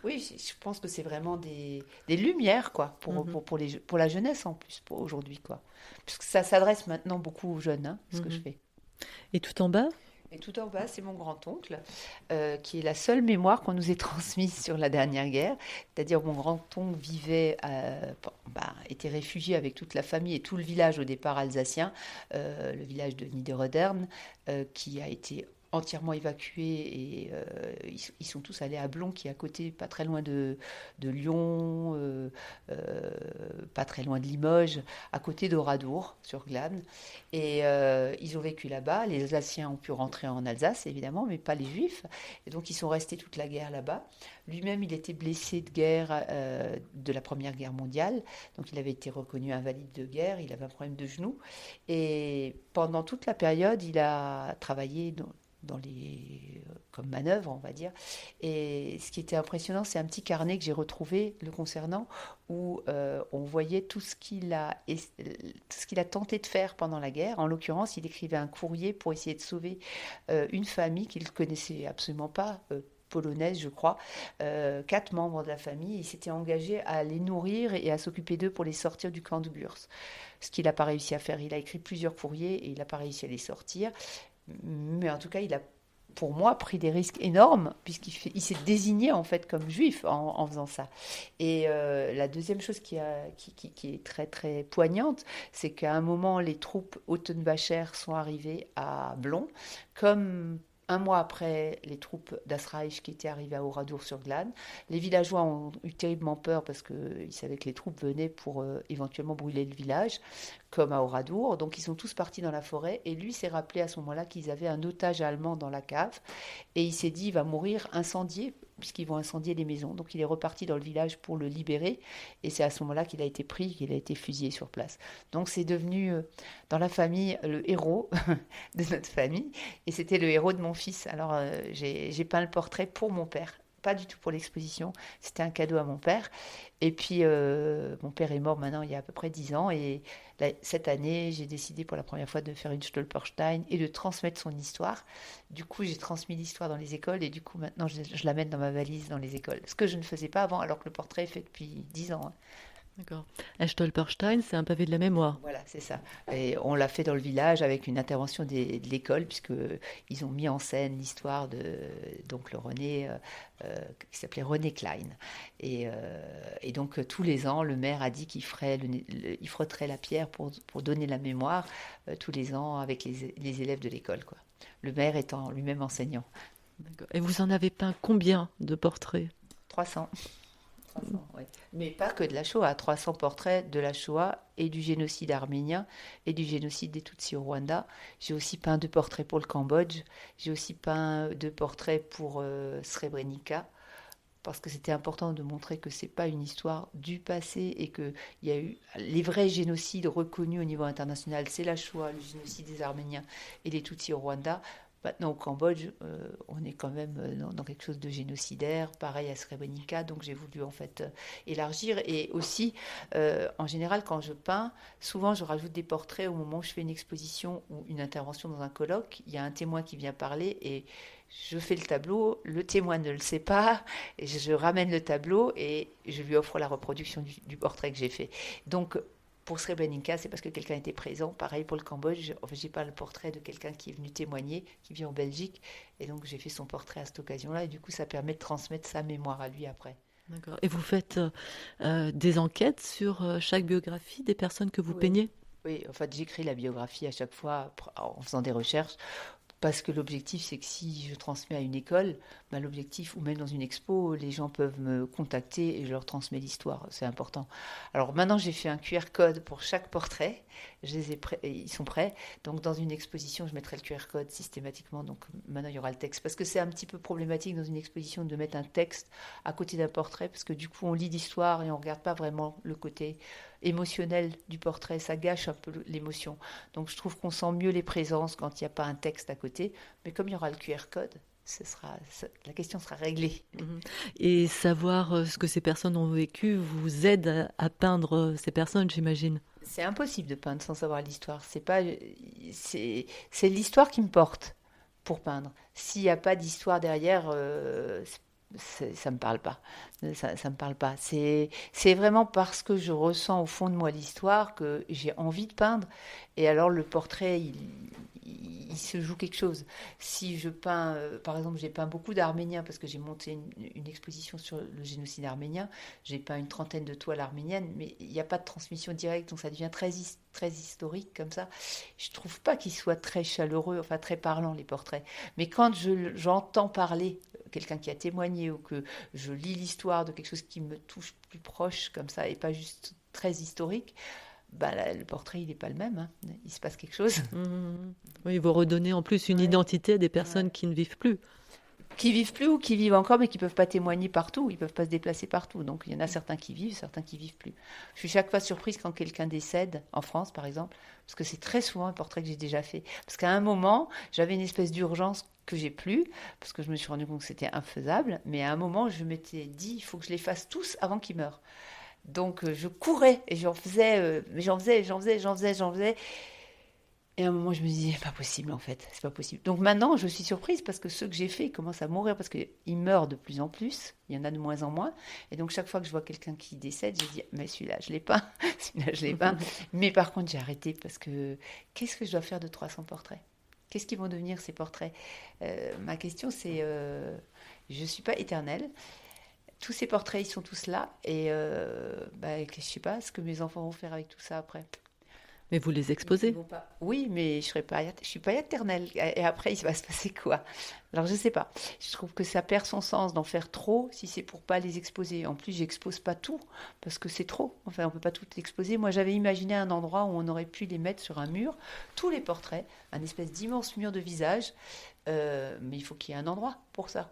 oui, je pense que c'est vraiment des lumières, quoi, pour la jeunesse en plus, pour aujourd'hui, quoi. Parce que ça s'adresse maintenant beaucoup aux jeunes, hein, ce que je Mhm. fais. Et tout en bas? Et tout en bas, c'est mon grand-oncle, qui est la seule mémoire qu'on nous ait transmise sur la dernière guerre. C'est-à-dire, mon grand-oncle était réfugié avec toute la famille et tout le village au départ alsacien, le village de Niederödern, qui a été entièrement évacué et ils sont tous allés à Blon, qui est à côté, pas très loin de Lyon, pas très loin de Limoges, à côté d'Oradour, sur Glane. Et ils ont vécu là-bas. Les Alsaciens ont pu rentrer en Alsace, évidemment, mais pas les Juifs. Et donc, ils sont restés toute la guerre là-bas. Lui-même, il était blessé de guerre de la Première Guerre mondiale. Donc, il avait été reconnu invalide de guerre. Il avait un problème de genou. Et pendant toute la période, il a travaillé comme manœuvre, on va dire. Et ce qui était impressionnant, c'est un petit carnet que j'ai retrouvé le concernant, où on voyait tout ce qu'il a tenté de faire pendant la guerre. En l'occurrence, il écrivait un courrier pour essayer de sauver une famille qu'il ne connaissait absolument pas, polonaise, je crois, 4 membres de la famille. Il s'était engagé à les nourrir et à s'occuper d'eux pour les sortir du camp de Gurs. Ce qu'il n'a pas réussi à faire. Il a écrit plusieurs courriers et il n'a pas réussi à les sortir. Mais en tout cas, il a, pour moi, pris des risques énormes, puisqu'il s'est désigné en fait comme juif en faisant ça. Et la deuxième chose qui est très très poignante, c'est qu'à un moment, les troupes Ottenbacher sont arrivées à Blon, comme un mois après les troupes d'Asreich qui étaient arrivées à Oradour-sur-Glane. Les villageois ont eu terriblement peur parce qu'ils savaient que les troupes venaient pour éventuellement brûler le village, comme à Oradour. Donc ils sont tous partis dans la forêt et lui s'est rappelé à ce moment-là qu'ils avaient un otage allemand dans la cave et il s'est dit il va mourir incendié puisqu'ils vont incendier les maisons. Donc il est reparti dans le village pour le libérer et c'est à ce moment-là qu'il a été pris, qu'il a été fusillé sur place. Donc c'est devenu dans la famille le héros de notre famille et c'était le héros de mon fils. Alors j'ai peint le portrait pour mon père. Pas du tout pour l'exposition, c'était un cadeau à mon père. Et puis, mon père est mort maintenant il y a à peu près 10 ans. Et là, cette année, j'ai décidé pour la première fois de faire une Stolperstein et de transmettre son histoire. Du coup, j'ai transmis l'histoire dans les écoles et du coup, maintenant, je l'amène dans ma valise dans les écoles. Ce que je ne faisais pas avant, alors que le portrait est fait depuis 10 ans, hein. D'accord. Un Stolperstein, c'est un pavé de la mémoire. Voilà, c'est ça. Et on l'a fait dans le village avec une intervention de l'école, puisque ils ont mis en scène l'histoire de donc le René, qui s'appelait René Klein. Et donc tous les ans, le maire a dit qu'il il frotterait la pierre pour donner la mémoire tous les ans avec les élèves de l'école, quoi. Le maire étant lui-même enseignant. D'accord. Et vous en avez peint combien de portraits? 300. 300, ouais. Mais pas que de la Shoah, 300 portraits de la Shoah et du génocide arménien et du génocide des Tutsis au Rwanda. J'ai aussi peint 2 portraits pour le Cambodge, j'ai aussi peint 2 portraits pour Srebrenica, parce que c'était important de montrer que c'est pas une histoire du passé et qu'il y a eu les vrais génocides reconnus au niveau international, c'est la Shoah, le génocide des Arméniens et des Tutsis au Rwanda. Maintenant, au Cambodge, on est quand même dans quelque chose de génocidaire, pareil à Srebrenica, donc j'ai voulu en fait élargir. Et aussi, en général, quand je peins, souvent je rajoute des portraits au moment où je fais une exposition ou une intervention dans un colloque. Il y a un témoin qui vient parler et je fais le tableau, le témoin ne le sait pas, et je ramène le tableau et je lui offre la reproduction du portrait que j'ai fait. Donc, pour Srebrenica, c'est parce que quelqu'un était présent. Pareil pour le Cambodge, j'ai pas le portrait de quelqu'un qui est venu témoigner, qui vit en Belgique. Et donc, j'ai fait son portrait à cette occasion-là. Et du coup, ça permet de transmettre sa mémoire à lui après. D'accord. Et vous faites des enquêtes sur chaque biographie des personnes que vous Oui. peignez? Oui, en fait, j'écris la biographie à chaque fois en faisant des recherches. Parce que l'objectif, c'est que si je transmets à une école, bah, l'objectif, ou même dans une expo, les gens peuvent me contacter et je leur transmets l'histoire. C'est important. Alors maintenant, j'ai fait un QR code pour chaque portrait. Ils sont prêts. Donc dans une exposition, je mettrai le QR code systématiquement. Donc maintenant, il y aura le texte. Parce que c'est un petit peu problématique dans une exposition de mettre un texte à côté d'un portrait. Parce que du coup, on lit l'histoire et on ne regarde pas vraiment le côté émotionnel du portrait. Ça gâche un peu l'émotion. Donc je trouve qu'on sent mieux les présences quand il n'y a pas un texte à côté. Mais comme il y aura le QR code, la question sera réglée. Mhm. Et savoir ce que ces personnes ont vécu vous aide à peindre ces personnes, j'imagine. C'est impossible de peindre sans savoir l'histoire. C'est l'histoire qui me porte pour peindre. S'il n'y a pas d'histoire derrière, ça me parle pas. Ça me parle pas. C'est vraiment parce que je ressens au fond de moi l'histoire que j'ai envie de peindre. Et alors le portrait, il se joue quelque chose. Si je peins, par exemple, j'ai peint beaucoup d'Arméniens parce que j'ai monté une exposition sur le génocide arménien. J'ai peint une trentaine de toiles arméniennes, mais il n'y a pas de transmission directe, donc ça devient très historique comme ça. Je trouve pas qu'ils soient très chaleureux, enfin très parlants les portraits. Mais quand j'entends parler quelqu'un qui a témoigné ou que je lis l'histoire de quelque chose qui me touche plus proche comme ça et pas juste très historique, bah là, le portrait il n'est pas le même, hein. Il se passe quelque chose. Oui, vous redonnez en plus une identité à des personnes Ouais. qui ne vivent plus. Qui vivent plus ou qui vivent encore mais qui peuvent pas témoigner partout, ils peuvent pas se déplacer partout. Donc il y en a certains qui vivent, certains qui vivent plus. Je suis chaque fois surprise quand quelqu'un décède en France par exemple, parce que c'est très souvent un portrait que j'ai déjà fait. Parce qu'à un moment, j'avais une espèce d'urgence que j'ai plus, parce que je me suis rendu compte que c'était infaisable, mais à un moment, je m'étais dit, il faut que je les fasse tous avant qu'ils meurent. Donc je courais et j'en faisais, mais j'en faisais. Et à un moment, je me disais, pas possible en fait, c'est pas possible. Donc maintenant, je suis surprise parce que ceux que j'ai faits ils commencent à mourir parce qu'ils meurent de plus en plus, il y en a de moins en moins. Et donc chaque fois que je vois quelqu'un qui décède, je dis, mais celui-là, je l'ai pas, celui-là, je l'ai pas. Mais par contre, j'ai arrêté parce que qu'est-ce que je dois faire de 300 portraits? Qu'est-ce qu'ils vont devenir ces portraits? Ma question, c'est, je suis pas éternelle. Tous ces portraits, ils sont tous là. Et bah, je sais pas ce que mes enfants vont faire avec tout ça après. Mais vous les Ils exposez. vont pas. Oui, mais je suis pas éternelle. Et après, il va se passer quoi? Alors, je sais pas. Je trouve que ça perd son sens d'en faire trop si c'est pour pas les exposer. En plus, j'expose pas tout parce que c'est trop. Enfin, on peut pas tout exposer. Moi, j'avais imaginé un endroit où on aurait pu les mettre sur un mur, tous les portraits, un espèce d'immense mur de visage. Mais il faut qu'il y ait un endroit pour ça.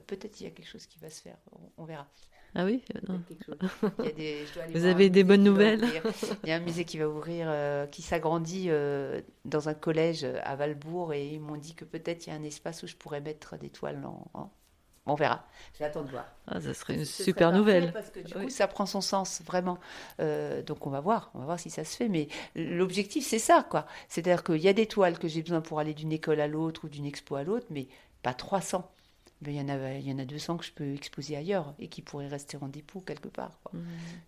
Peut-être il y a quelque chose qui va se faire. On verra. Ah oui? Non. Peut-être quelque chose. Je dois aller Vous voir un avez des musée bonnes qui va nouvelles? ouvrir. Il y a un musée qui va ouvrir, qui s'agrandit dans un collège à Valbourg et ils m'ont dit que peut-être il y a un espace où je pourrais mettre des toiles on verra. J'attends de voir. Ah, ça serait une Ce serait super parfait nouvelle. parce que du coup Oui. ça prend son sens vraiment. Donc on va voir si ça se fait. Mais l'objectif c'est ça quoi. C'est-à-dire qu'il y a des toiles que j'ai besoin pour aller d'une école à l'autre ou d'une expo à l'autre, mais pas 300. Mais il y en a 200 que je peux exposer ailleurs et qui pourraient rester en dépôt quelque part, quoi.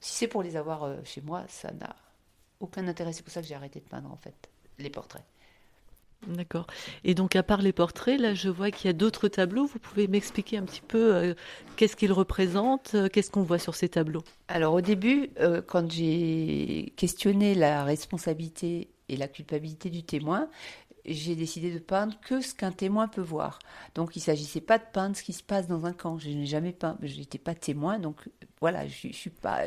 Si c'est pour les avoir chez moi, ça n'a aucun intérêt. C'est pour ça que j'ai arrêté de peindre en fait les portraits. D'accord. Et donc, à part les portraits, là, je vois qu'il y a d'autres tableaux. Vous pouvez m'expliquer un petit peu qu'est-ce qu'ils représentent, qu'est-ce qu'on voit sur ces tableaux? Alors au début, quand j'ai questionné la responsabilité et la culpabilité du témoin, j'ai décidé de peindre que ce qu'un témoin peut voir. Donc il ne s'agissait pas de peindre ce qui se passe dans un camp. Je n'ai jamais peint, je n'étais pas témoin, donc voilà, je suis pas.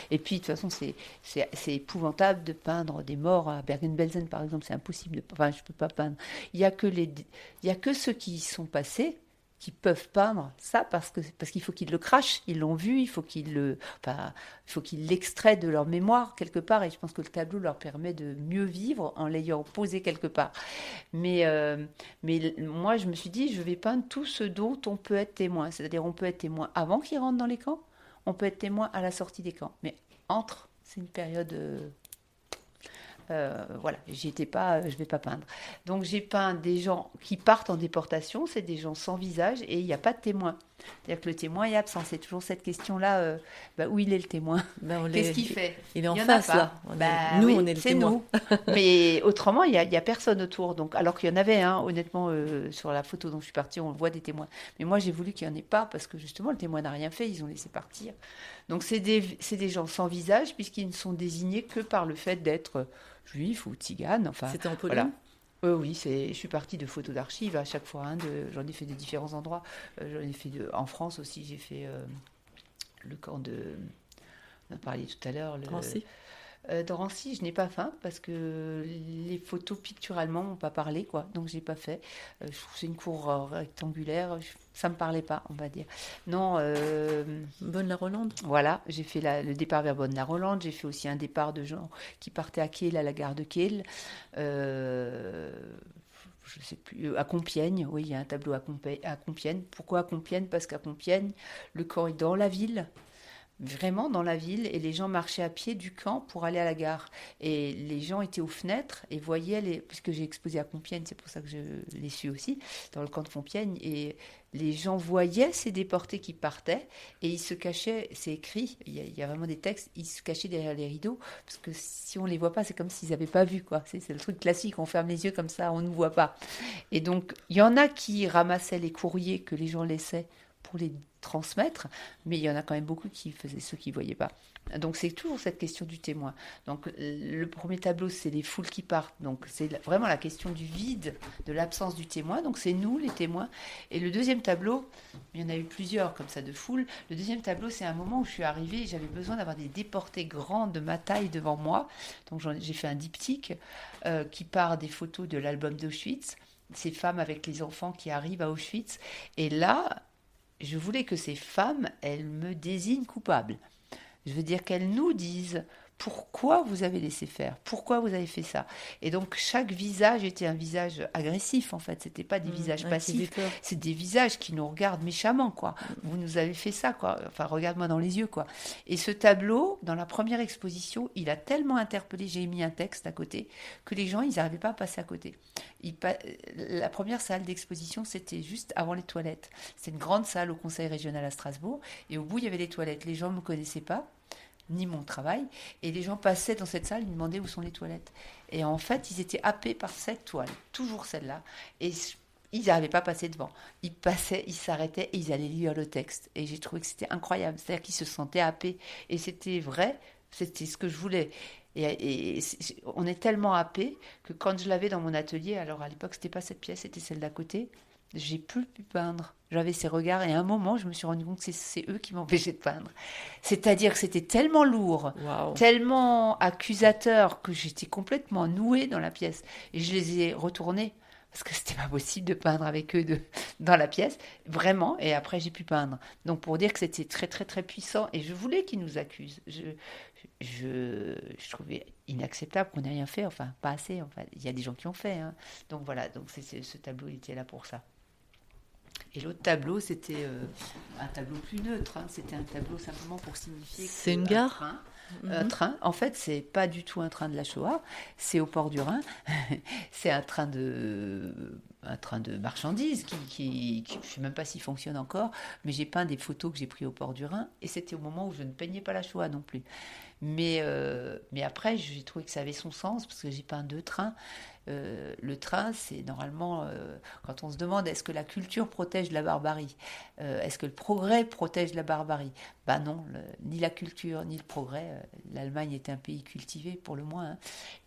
Et puis de toute façon, c'est épouvantable de peindre des morts à Bergen-Belsen, par exemple, c'est impossible. Enfin, je peux pas peindre. Il y a que il y a que ceux qui y sont passés qui peuvent peindre ça parce qu'il faut qu'ils le crachent, ils l'ont vu, il faut qu'ils l'extraient de leur mémoire quelque part et je pense que le tableau leur permet de mieux vivre en l'ayant posé quelque part. Mais, euh, mais moi, je me suis dit, je vais peindre tout ce dont on peut être témoin. C'est-à-dire, on peut être témoin avant qu'ils rentrent dans les camps, on peut être témoin à la sortie des camps. Mais entre, c'est une période. Voilà, j'y étais pas, je vais pas peindre. Donc j'ai peint des gens qui partent en déportation, c'est des gens sans visage et il n'y a pas de témoin. C'est-à-dire que le témoin est absent. C'est toujours cette question-là, où il est le témoin? Ben, Qu'est-ce qu'il fait? il est en Il y en a face, pas. là. Bah Nous, oui, on est le c'est témoin. nous. Mais autrement, il y a personne autour. Donc, alors qu'il y en avait, hein, honnêtement, sur la photo dont je suis partie, on voit des témoins. Mais moi, j'ai voulu qu'il n'y en ait pas parce que justement, le témoin n'a rien fait. Ils ont laissé partir. Donc, c'est des gens sans visage puisqu'ils ne sont désignés que par le fait d'être juifs ou tziganes. Enfin, C'était en voilà. Pologne? Oui, je suis partie de photos d'archives à chaque fois. Hein, j'en ai fait de différents endroits. J'en ai fait en France aussi. J'ai fait le camp de. On a parlé tout à l'heure. Drancy? De Rancy, je n'ai pas fait parce que les photos picturalement m'ont pas parlé, quoi. Donc j'ai pas fait. Je trouve que c'est une cour rectangulaire. Ça me parlait pas, on va dire. Non, Bonne-la-Rolande? voilà, j'ai fait le départ vers Bonne-la-Rolande. J'ai fait aussi un départ de gens qui partaient à Kiel, à la gare de Kiel. Je sais plus, à Compiègne, oui, il y a un tableau à Compiègne. Pourquoi à Compiègne? Parce qu'à Compiègne, le camp est dans la ville. vraiment dans la ville, et les gens marchaient à pied du camp pour aller à la gare. Et les gens étaient aux fenêtres et voyaient puisque j'ai exposé à Compiègne, c'est pour ça que je les suis aussi, dans le camp de Compiègne, et les gens voyaient ces déportés qui partaient, et ils se cachaient, c'est écrit, il y a vraiment des textes, ils se cachaient derrière les rideaux, parce que si on les voit pas, c'est comme s'ils n'avaient pas vu, quoi. C'est le truc classique, on ferme les yeux comme ça, on ne voit pas. Et donc, il y en a qui ramassaient les courriers que les gens laissaient pour les transmettre, mais il y en a quand même beaucoup qui faisaient ceux qui ne voyaient pas. Donc c'est toujours cette question du témoin. Donc le premier tableau, c'est les foules qui partent. Donc c'est vraiment la question du vide, de l'absence du témoin. Donc c'est nous, les témoins. Et le deuxième tableau, il y en a eu plusieurs comme ça de foules. Le deuxième tableau, c'est un moment où je suis arrivée et j'avais besoin d'avoir des déportés grands de ma taille devant moi. Donc j'ai fait un diptyque qui part des photos de l'album d'Auschwitz. Ces femmes avec les enfants qui arrivent à Auschwitz. Et là, je voulais que ces femmes, elles me désignent coupable. Je veux dire qu'elles nous disent pourquoi vous avez laissé faire, pourquoi vous avez fait ça. Et donc chaque visage était un visage agressif en fait. C'était pas des visages passifs, c'est des visages qui nous regardent méchamment quoi. Vous nous avez fait ça quoi. Enfin regarde-moi dans les yeux quoi. Et ce tableau, dans la première exposition, il a tellement interpellé. J'ai mis un texte à côté que les gens ils n'arrivaient pas à passer à côté. La première salle d'exposition, c'était juste avant les toilettes. C'est une grande salle au Conseil régional à Strasbourg. Et au bout, il y avait les toilettes. Les gens ne me connaissaient pas, ni mon travail. Et les gens passaient dans cette salle, ils me demandaient où sont les toilettes. Et en fait, ils étaient happés par cette toile, toujours celle-là. Et ils n'arrivaient pas à passer devant. Ils passaient, ils s'arrêtaient et ils allaient lire le texte. Et j'ai trouvé que c'était incroyable. C'est-à-dire qu'ils se sentaient happés. Et c'était vrai, c'était ce que je voulais. Et on est tellement happé que quand je l'avais dans mon atelier, alors à l'époque c'était pas cette pièce, c'était celle d'à côté, j'ai plus pu peindre. J'avais ces regards et à un moment je me suis rendu compte que c'est eux qui m'empêchaient de peindre. C'est-à-dire que c'était tellement lourd, tellement accusateur que j'étais complètement nouée dans la pièce et je les ai retournés. Parce que c'était pas possible de peindre avec eux dans la pièce, vraiment. Et après, j'ai pu peindre. Donc, pour dire que c'était très, très, très puissant. Et je voulais qu'ils nous accusent. Je trouvais inacceptable qu'on n'ait rien fait. Enfin, pas assez. Enfin, il y a des gens qui ont fait. Hein. Donc, voilà. Donc, ce tableau, il était là pour ça. Et l'autre tableau, c'était un tableau plus neutre. Hein. C'était un tableau simplement pour signifier que c'est une gare. Un train, en fait, c'est pas du tout un train de la Shoah, c'est au port du Rhin. C'est un train de marchandises qui je sais même pas s'il fonctionne encore, mais j'ai peint des photos que j'ai prises au port du Rhin et c'était au moment où je ne peignais pas la Shoah non plus. Mais après, j'ai trouvé que ça avait son sens parce que j'ai peint 2 trains. Le train, c'est normalement, quand on se demande est-ce que la culture protège la barbarie, est-ce que le progrès protège la barbarie, ben non, ni la culture ni le progrès. L'Allemagne est un pays cultivé pour le moins. Hein.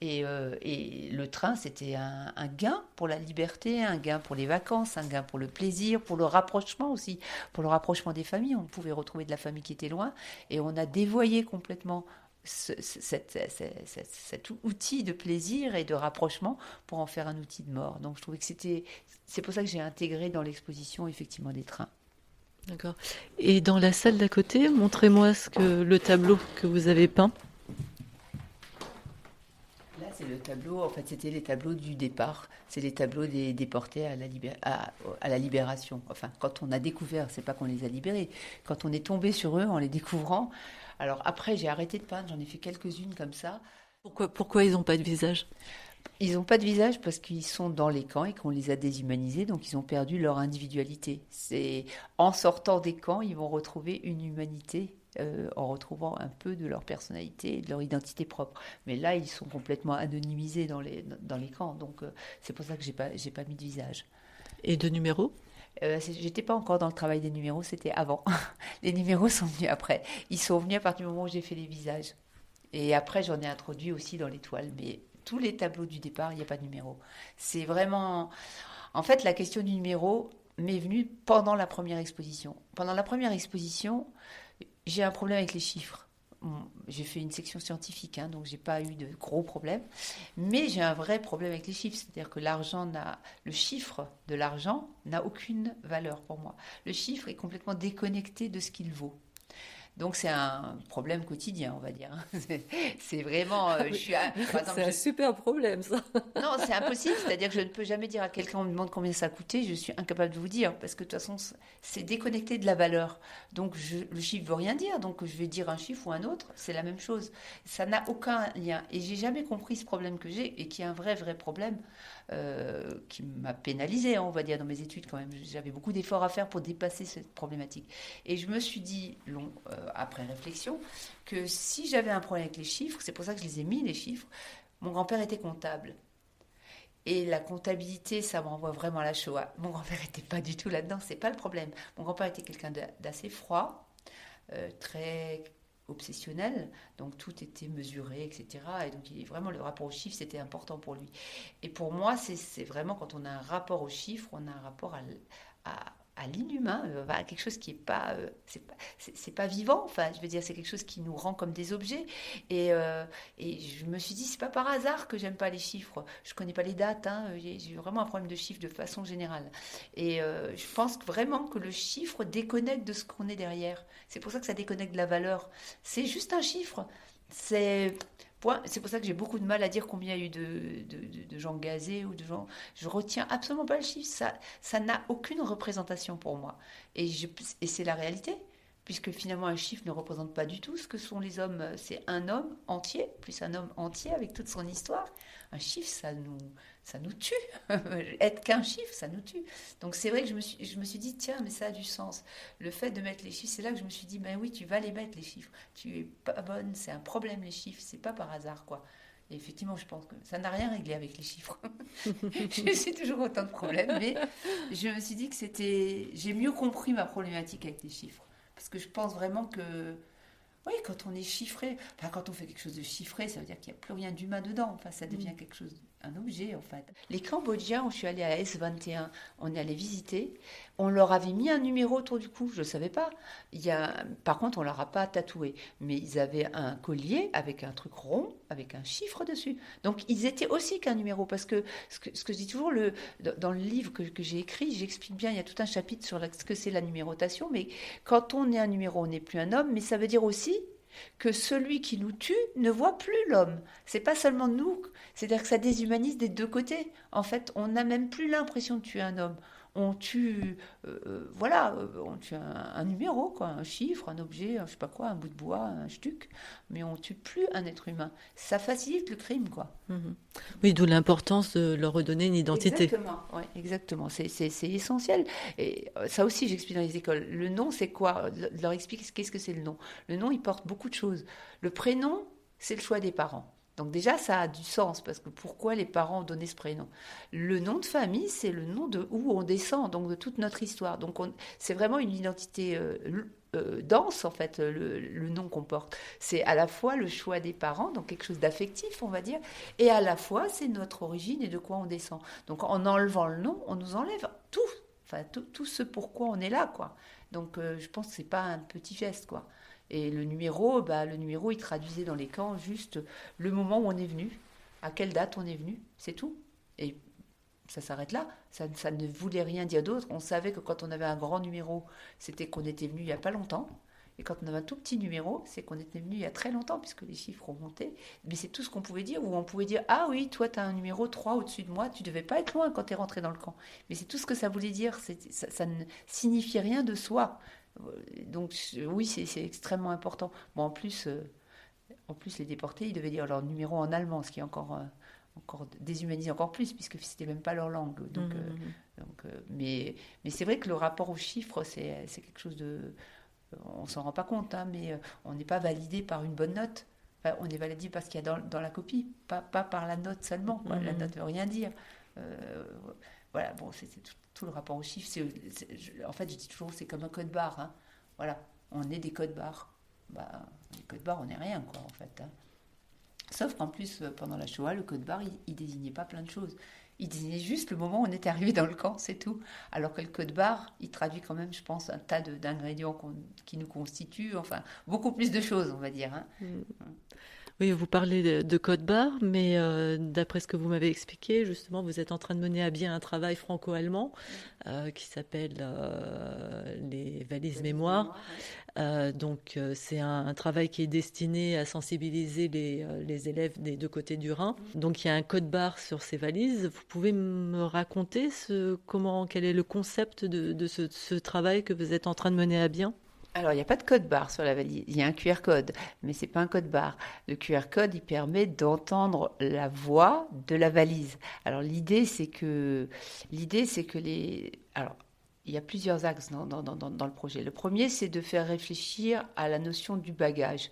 Et le train, c'était un gain pour la liberté, un gain pour les vacances, un gain pour le plaisir, pour le rapprochement aussi, pour le rapprochement des familles. On pouvait retrouver de la famille qui était loin et on a dévoyé complètement cet outil de plaisir et de rapprochement pour en faire un outil de mort. Donc je trouvais que c'est pour ça que j'ai intégré dans l'exposition effectivement des trains. D'accord. Et dans la salle d'à côté, montrez-moi le tableau que vous avez peint. Là, c'est le tableau, en fait, c'était les tableaux du départ. C'est les tableaux des déportés à la libération. Enfin, quand on a découvert, c'est pas qu'on les a libérés. Quand on est tombé sur eux en les découvrant. Alors après, j'ai arrêté de peindre, j'en ai fait quelques-unes comme ça. Pourquoi ils n'ont pas de visage ? Ils n'ont pas de visage parce qu'ils sont dans les camps et qu'on les a déshumanisés, donc ils ont perdu leur individualité. C'est en sortant des camps, ils vont retrouver une humanité en retrouvant un peu de leur personnalité et de leur identité propre. Mais là, ils sont complètement anonymisés dans les camps, donc c'est pour ça que j'ai pas mis de visage. Et de numéros ? J'étais pas encore dans le travail des numéros, c'était avant. Les numéros sont venus après. Ils sont venus à partir du moment où j'ai fait les visages. Et après, j'en ai introduit aussi dans les toiles. Mais tous les tableaux du départ, il n'y a pas de numéro. C'est vraiment... En fait, la question du numéro m'est venue pendant la première exposition. Pendant la première exposition, j'ai un problème avec les chiffres. J'ai fait une section scientifique, hein, donc j'ai pas eu de gros problèmes. Mais j'ai un vrai problème avec les chiffres, c'est-à-dire que le chiffre de l'argent n'a aucune valeur pour moi. Le chiffre est complètement déconnecté de ce qu'il vaut. Donc c'est un problème quotidien, on va dire. C'est vraiment, Ah oui, par exemple, c'est un super problème, ça. non, c'est impossible. C'est-à-dire que je ne peux jamais dire à quelqu'un, on me demande combien ça a coûté, je suis incapable de vous dire, parce que de toute façon, c'est déconnecté de la valeur. Donc le chiffre ne veut rien dire, donc je vais dire un chiffre ou un autre, c'est la même chose. Ça n'a aucun lien. Et j'ai jamais compris ce problème que j'ai, et qui est un vrai problème, qui m'a pénalisé, on va dire, dans mes études quand même. J'avais beaucoup d'efforts à faire pour dépasser cette problématique. Et je me suis dit, après réflexion, que si j'avais un problème avec les chiffres, c'est pour ça que je les ai mis, les chiffres, mon grand-père était comptable. Et la comptabilité, ça me renvoie vraiment à la Shoah. Mon grand-père n'était pas du tout là-dedans, c'est pas le problème. Mon grand-père était quelqu'un d'assez froid, très obsessionnel, donc tout était mesuré, etc. Et donc vraiment le rapport aux chiffres, c'était important pour lui. Et pour moi, c'est vraiment quand on a un rapport aux chiffres, on a un rapport à l'inhumain, à quelque chose qui est pas, c'est pas vivant. Enfin, je veux dire, c'est quelque chose qui nous rend comme des objets. Et je me suis dit, c'est pas par hasard que j'aime pas les chiffres. Je connais pas les dates. Hein, j'ai vraiment un problème de chiffres de façon générale. Et je pense vraiment que le chiffre déconnecte de ce qu'on est derrière. C'est pour ça que ça déconnecte de la valeur. C'est juste un chiffre. C'est C'est pour ça que j'ai beaucoup de mal à dire combien il y a eu de gens gazés ou de gens. Je retiens absolument pas le chiffre. Ça n'a aucune représentation pour moi. Et c'est la réalité, puisque finalement un chiffre ne représente pas du tout ce que sont les hommes. C'est un homme entier, plus un homme entier avec toute son histoire. Un chiffre, ça nous tue. Être qu'un chiffre, ça nous tue. Donc c'est vrai que je me suis dit, tiens, mais ça a du sens. Le fait de mettre les chiffres, c'est là que je me suis dit, ben oui, tu vas les mettre, les chiffres. Tu es pas bonne, c'est un problème, les chiffres. C'est pas par hasard, quoi. Et effectivement, je pense que ça n'a rien réglé avec les chiffres. J'ai toujours autant de problèmes, mais je me suis dit que j'ai mieux compris ma problématique avec les chiffres. Parce que je pense vraiment que, oui, quand on est chiffré, enfin, quand on fait quelque chose de chiffré, ça veut dire qu'il n'y a plus rien d'humain dedans. Enfin, ça devient quelque chose, un objet, en fait. Les Cambodgiens, je suis allée à S21, on est allé visiter. On leur avait mis un numéro autour du cou, je ne savais pas. Par contre, on ne leur a pas tatoué. Mais ils avaient un collier avec un truc rond, avec un chiffre dessus. Donc, ils étaient aussi qu'un numéro. Parce que ce que je dis toujours, dans le livre que j'ai écrit, j'explique bien, il y a tout un chapitre sur ce que c'est la numérotation. Mais quand on est un numéro, on n'est plus un homme. Mais ça veut dire aussi que celui qui nous tue ne voit plus l'homme. C'est pas seulement nous, c'est-à-dire que ça déshumanise des deux côtés. En fait, on n'a même plus l'impression de tuer un homme. On tue, on tue un numéro, quoi, un chiffre, un objet, je sais pas quoi, un bout de bois, un stuc, mais on tue plus un être humain. Ça facilite le crime, quoi. Mhm. Oui, d'où l'importance de leur redonner une identité. Exactement, ouais, exactement. C'est essentiel. Et ça aussi, j'explique dans les écoles. Le nom, c'est quoi? Je leur explique qu'est-ce que c'est le nom. Le nom, il porte beaucoup de choses. Le prénom, c'est le choix des parents. Donc déjà, ça a du sens, parce que pourquoi les parents ont donné ce prénom? Le nom de famille, c'est le nom de où on descend, donc de toute notre histoire. Donc c'est vraiment une identité dense, en fait, le nom qu'on porte. C'est à la fois le choix des parents, donc quelque chose d'affectif, on va dire, et à la fois, c'est notre origine et de quoi on descend. Donc en enlevant le nom, on nous enlève tout, enfin tout ce pourquoi on est là, quoi. Donc je pense que c'est pas un petit geste, quoi. Et le numéro, il traduisait dans les camps juste le moment où on est venu, à quelle date on est venu, c'est tout. Et ça s'arrête là. Ça ne voulait rien dire d'autre. On savait que quand on avait un grand numéro, c'était qu'on était venu il n'y a pas longtemps. Et quand on avait un tout petit numéro, c'est qu'on était venu il y a très longtemps, puisque les chiffres ont monté. Mais c'est tout ce qu'on pouvait dire. Ou on pouvait dire, ah oui, toi, tu as un numéro 3 au-dessus de moi, tu ne devais pas être loin quand tu es rentré dans le camp. Mais c'est tout ce que ça voulait dire. Ça ne signifiait rien de soi. Donc oui, c'est extrêmement important. Bon, en plus, les déportés, ils devaient dire leur numéro en allemand, ce qui est encore déshumanisé encore plus, puisque c'était même pas leur langue. Mais c'est vrai que le rapport aux chiffres, c'est quelque chose de... On s'en rend pas compte, hein, mais on n'est pas validé par une bonne note. Enfin, on est validé parce qu'il y a dans la copie, pas par la note seulement. Quoi. La note ne veut rien dire. Voilà, bon, c'est tout le rapport aux chiffres. En fait, je dis toujours, c'est comme un code barre. Hein. Voilà, on est des codes barres. Les codes barres, on n'est rien, quoi, en fait. Hein. Sauf qu'en plus, pendant la Shoah, le code barre, il désignait pas plein de choses. Il désignait juste le moment où on était arrivé dans le camp, c'est tout. Alors que le code barre, il traduit quand même, je pense, un tas d'ingrédients qui nous constituent, enfin, beaucoup plus de choses, on va dire. Hein. Oui, vous parlez de code barre, mais d'après ce que vous m'avez expliqué, justement, vous êtes en train de mener à bien un travail franco-allemand qui s'appelle les valises Valise mémoire. mémoire, ouais. C'est un travail qui est destiné à sensibiliser les élèves des deux côtés du Rhin. Donc il y a un code barre sur ces valises. Vous pouvez me raconter quel est le concept de ce travail que vous êtes en train de mener à bien? Alors, il n'y a pas de code barre sur la valise. Il y a un QR code, mais c'est pas un code barre. Le QR code, il permet d'entendre la voix de la valise. Alors, Alors, il y a plusieurs axes dans le projet. Le premier, c'est de faire réfléchir à la notion du bagage.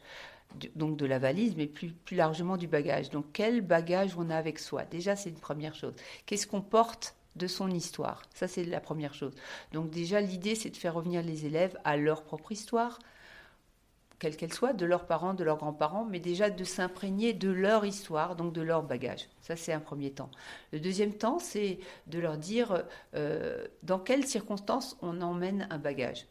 Donc de la valise, mais plus largement du bagage. Donc quel bagage on a avec soi? Déjà, c'est une première chose. Qu'est-ce qu'on porte de son histoire? Ça, c'est la première chose. Donc déjà, l'idée, c'est de faire revenir les élèves à leur propre histoire, quelle qu'elle soit, de leurs parents, de leurs grands-parents, mais déjà de s'imprégner de leur histoire, donc de leur bagage. Ça, c'est un premier temps. Le deuxième temps, c'est de leur dire dans quelles circonstances on emmène un bagage.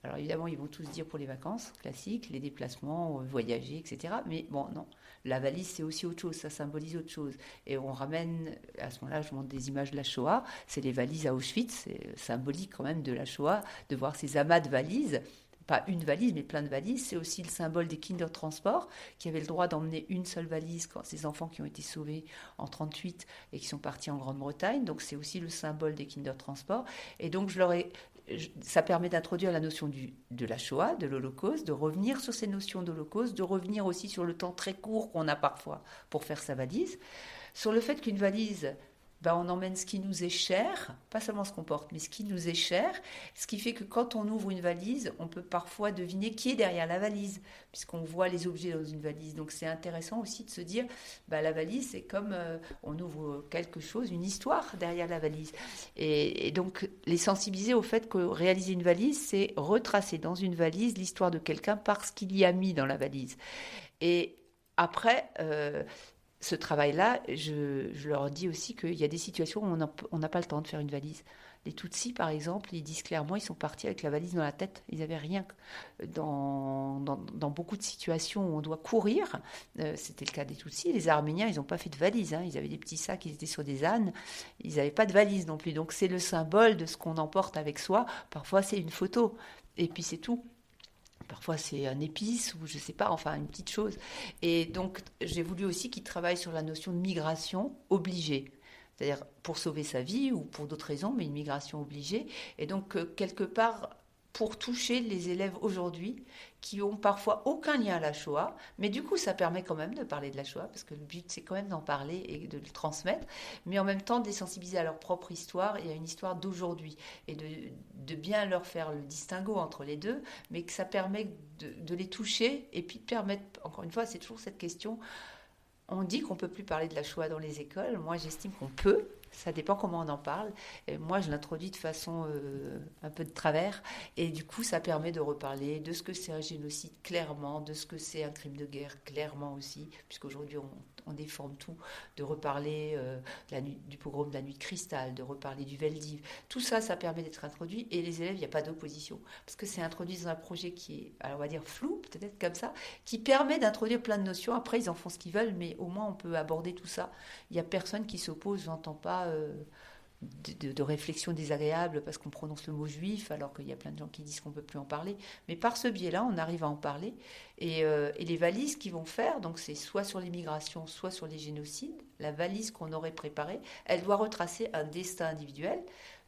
Alors évidemment, ils vont tous dire pour les vacances classiques, les déplacements, voyager, etc. Mais bon, non. La valise, c'est aussi autre chose, ça symbolise autre chose. Et on ramène, à ce moment-là, je montre des images de la Shoah, c'est les valises à Auschwitz, c'est symbolique quand même de la Shoah, de voir ces amas de valises. Pas une valise, mais plein de valises. C'est aussi le symbole des Kindertransport, qui avaient le droit d'emmener une seule valise quand ces enfants qui ont été sauvés en 1938 et qui sont partis en Grande-Bretagne. Donc c'est aussi le symbole des Kindertransport. Et donc ça permet d'introduire la notion de la Shoah, de l'Holocauste, de revenir sur ces notions d'Holocauste, de revenir aussi sur le temps très court qu'on a parfois pour faire sa valise, sur le fait qu'une valise, on emmène ce qui nous est cher, pas seulement ce qu'on porte, mais ce qui nous est cher, ce qui fait que quand on ouvre une valise, on peut parfois deviner qui est derrière la valise, puisqu'on voit les objets dans une valise. Donc c'est intéressant aussi de se dire, la valise, c'est comme on ouvre quelque chose, une histoire derrière la valise. Et donc les sensibiliser au fait que réaliser une valise, c'est retracer dans une valise l'histoire de quelqu'un parce qu'il y a mis dans la valise. Et après... ce travail-là, je leur dis aussi qu'il y a des situations où on n'a pas le temps de faire une valise. Les Tutsis, par exemple, ils disent clairement, ils sont partis avec la valise dans la tête. Ils n'avaient rien. Dans beaucoup de situations où on doit courir, c'était le cas des Tutsis. Les Arméniens, ils n'ont pas fait de valise. Ils avaient des petits sacs, ils étaient sur des ânes. Ils n'avaient pas de valise non plus. Donc c'est le symbole de ce qu'on emporte avec soi. Parfois, c'est une photo. Et puis c'est tout. Parfois, c'est un épice ou je ne sais pas, enfin une petite chose. Et donc, j'ai voulu aussi qu'ils travaillent sur la notion de migration obligée. C'est-à-dire pour sauver sa vie ou pour d'autres raisons, mais une migration obligée. Et donc, quelque part, pour toucher les élèves aujourd'hui qui ont parfois aucun lien à la Shoah, mais du coup ça permet quand même de parler de la Shoah, parce que le but c'est quand même d'en parler et de le transmettre, mais en même temps de les sensibiliser à leur propre histoire et à une histoire d'aujourd'hui, et de bien leur faire le distinguo entre les deux, mais que ça permet de les toucher, et puis de permettre, encore une fois, c'est toujours cette question, on dit qu'on ne peut plus parler de la Shoah dans les écoles, moi j'estime qu'on peut. Ça dépend comment on en parle. Et moi, je l'introduis de façon un peu de travers. Et du coup, ça permet de reparler de ce que c'est un génocide clairement, de ce que c'est un crime de guerre clairement aussi, puisqu'aujourd'hui, on déforme tout. De reparler du pogrom de la nuit de cristal, de reparler du Veldiv. Tout ça, ça permet d'être introduit. Et les élèves, il n'y a pas d'opposition. Parce que c'est introduit dans un projet qui est, alors on va dire, flou, peut-être comme ça, qui permet d'introduire plein de notions. Après, ils en font ce qu'ils veulent, mais au moins, on peut aborder tout ça. Il n'y a personne qui s'oppose, j'entends pas de réflexion désagréable parce qu'on prononce le mot juif alors qu'il y a plein de gens qui disent qu'on ne peut plus en parler, mais par ce biais-là on arrive à en parler et les valises qu'ils vont faire, donc c'est soit sur l'immigration soit sur les génocides, la valise qu'on aurait préparée, elle doit retracer un destin individuel,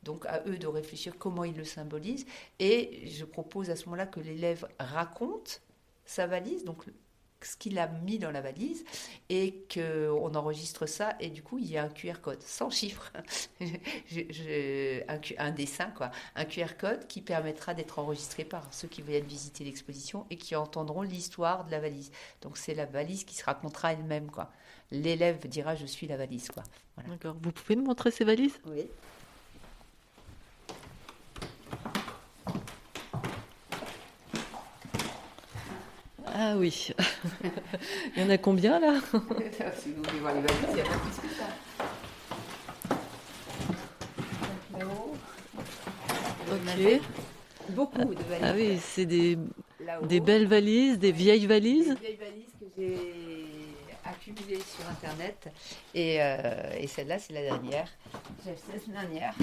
donc à eux de réfléchir comment ils le symbolisent, et je propose à ce moment-là que l'élève raconte sa valise, donc ce qu'il a mis dans la valise, et qu'on enregistre ça, et du coup il y a un QR code sans chiffre, un dessin quoi, un QR code qui permettra d'être enregistré par ceux qui viennent visiter l'exposition et qui entendront l'histoire de la valise. Donc c'est la valise qui se racontera elle-même quoi. L'élève dira je suis la valise quoi. Voilà. D'accord. Vous pouvez me montrer ces valises? Oui. Ah oui. Il y en a combien là? Si vous voulez voir les valises, il y a pas plus que ça. Ok. Beaucoup de valises. Ah oui, c'est des Là-haut. belles valises, des vieilles valises. Des vieilles valises que j'ai cumulées sur Internet. Et celle-là, c'est la dernière. J'ai acheté la semaine dernière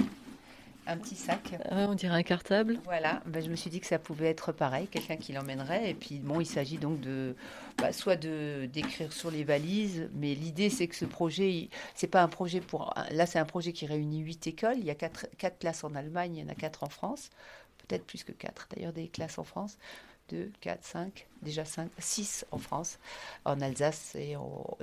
un petit sac. Ouais, on dirait un cartable. Voilà, je me suis dit que ça pouvait être pareil, quelqu'un qui l'emmènerait. Et puis, bon, il s'agit donc soit d'écrire sur les valises, mais l'idée, c'est que ce projet, c'est pas un projet là, c'est un projet qui réunit 8 écoles. Il y a 4 classes en Allemagne, il y en a 4 en France. Peut-être plus que 4, d'ailleurs, des classes en France. 2, 4, 5, déjà 6 en France, en Alsace et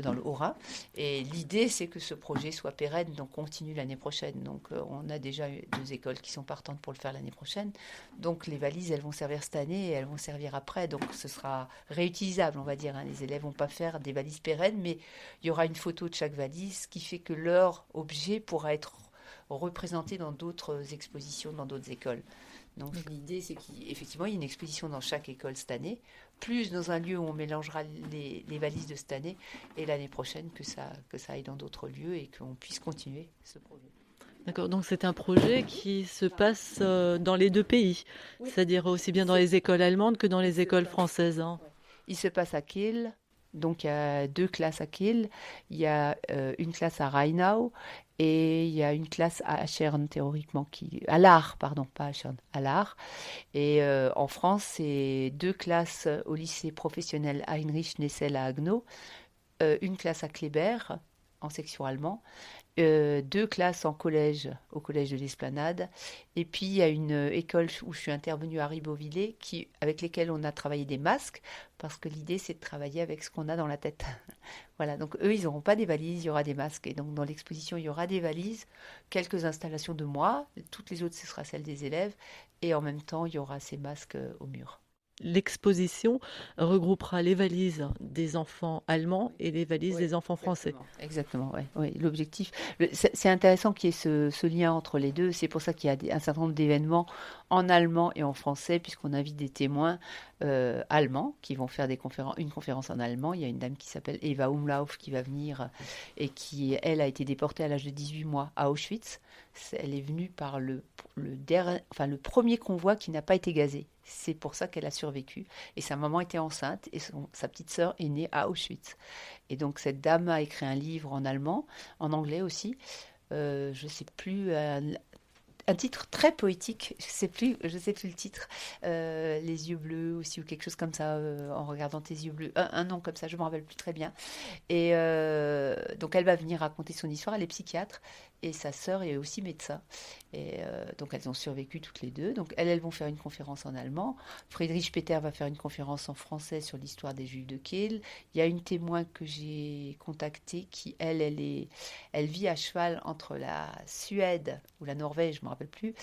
dans le Haut-Rhin. Et l'idée, c'est que ce projet soit pérenne, donc continue l'année prochaine. Donc on a déjà 2 écoles qui sont partantes pour le faire l'année prochaine. Donc les valises, elles vont servir cette année et elles vont servir après. Donc ce sera réutilisable, on va dire. Les élèves vont pas faire des valises pérennes, mais il y aura une photo de chaque valise, ce qui fait que leur objet pourra être représenté dans d'autres expositions, dans d'autres écoles. Donc l'idée, c'est qu'effectivement, il y a une exposition dans chaque école cette année, plus dans un lieu où on mélangera les valises de cette année, et l'année prochaine que ça aille dans d'autres lieux et qu'on puisse continuer ce projet. D'accord, donc c'est un projet qui se passe dans les 2 pays, Oui. C'est-à-dire aussi bien dans les écoles allemandes que dans les écoles françaises. Hein. Il se passe à Kiel, donc il y a 2 classes à Kiel, il y a une classe à Rheinau et il y a une classe à Achern théoriquement, à Lahr, pardon, pas à Achern, à Lahr. Et en France, c'est 2 classes au lycée professionnel Heinrich Nessel à Haguenau, une classe à Kléber en section allemand, 2 classes au collège de l'Esplanade, et puis il y a une école où je suis intervenue à Ribeauvillé, avec lesquelles on a travaillé des masques, parce que l'idée c'est de travailler avec ce qu'on a dans la tête. Voilà, donc eux ils n'auront pas des valises, il y aura des masques, et donc dans l'exposition il y aura des valises, quelques installations de moi, toutes les autres ce sera celles des élèves, et en même temps il y aura ces masques au mur. L'exposition regroupera les valises des enfants allemands et les valises des enfants français. Exactement, ouais. L'objectif, c'est intéressant qu'il y ait ce lien entre les deux. C'est pour ça qu'il y a un certain nombre d'événements en allemand et en français, puisqu'on invite des témoins allemands qui vont faire une conférence en allemand. Il y a une dame qui s'appelle Eva Umlauf qui va venir et qui, elle, a été déportée à l'âge de 18 mois à Auschwitz. Elle est venue par le premier convoi qui n'a pas été gazé. C'est pour ça qu'elle a survécu. Et sa maman était enceinte et sa petite sœur est née à Auschwitz. Et donc cette dame a écrit un livre en allemand, en anglais aussi. Je ne sais plus, un titre très poétique, je sais plus le titre, Les yeux bleus aussi ou quelque chose comme ça, en regardant tes yeux bleus, un nom comme ça, je me rappelle plus très bien. Et donc elle va venir raconter son histoire, elle est psychiatre et sa sœur est aussi médecin. Et donc elles ont survécu toutes les deux. Donc elles vont faire une conférence en allemand. Friedrich Peter va faire une conférence en français sur l'histoire des Juifs de Kiel. Il y a une témoin que j'ai contactée qui, elle vit à cheval entre la Suède ou la Norvège, je me rappelle plus,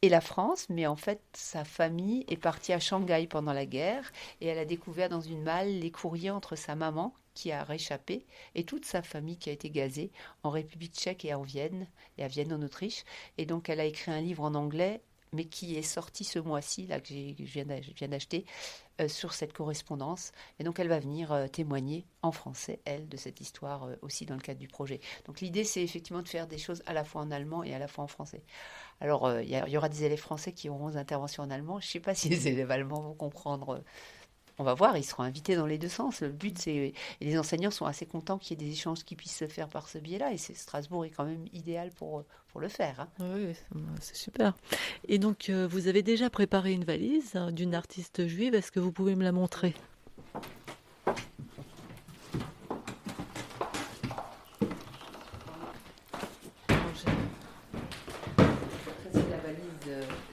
et la France, mais en fait, sa famille est partie à Shanghai pendant la guerre et elle a découvert dans une malle les courriers entre sa maman, qui a réchappé, et toute sa famille qui a été gazée en République tchèque et à Vienne en Autriche. Et donc, elle a écrit un livre en anglais, mais qui est sorti ce mois-ci, là, que je viens d'acheter, sur cette correspondance. Et donc, elle va venir témoigner en français, elle, de cette histoire aussi dans le cadre du projet. Donc, l'idée, c'est effectivement de faire des choses à la fois en allemand et à la fois en français. Alors, il y aura des élèves français qui auront des interventions en allemand. Je ne sais pas si les élèves allemands vont comprendre. On va voir, ils seront invités dans les 2 sens. Le but, c'est... Et les enseignants sont assez contents qu'il y ait des échanges qui puissent se faire par ce biais-là. Et Strasbourg est quand même idéal pour le faire. Hein. Oui, c'est super. Et donc, vous avez déjà préparé une valise d'une artiste juive. Est-ce que vous pouvez me la montrer ? C'est la valise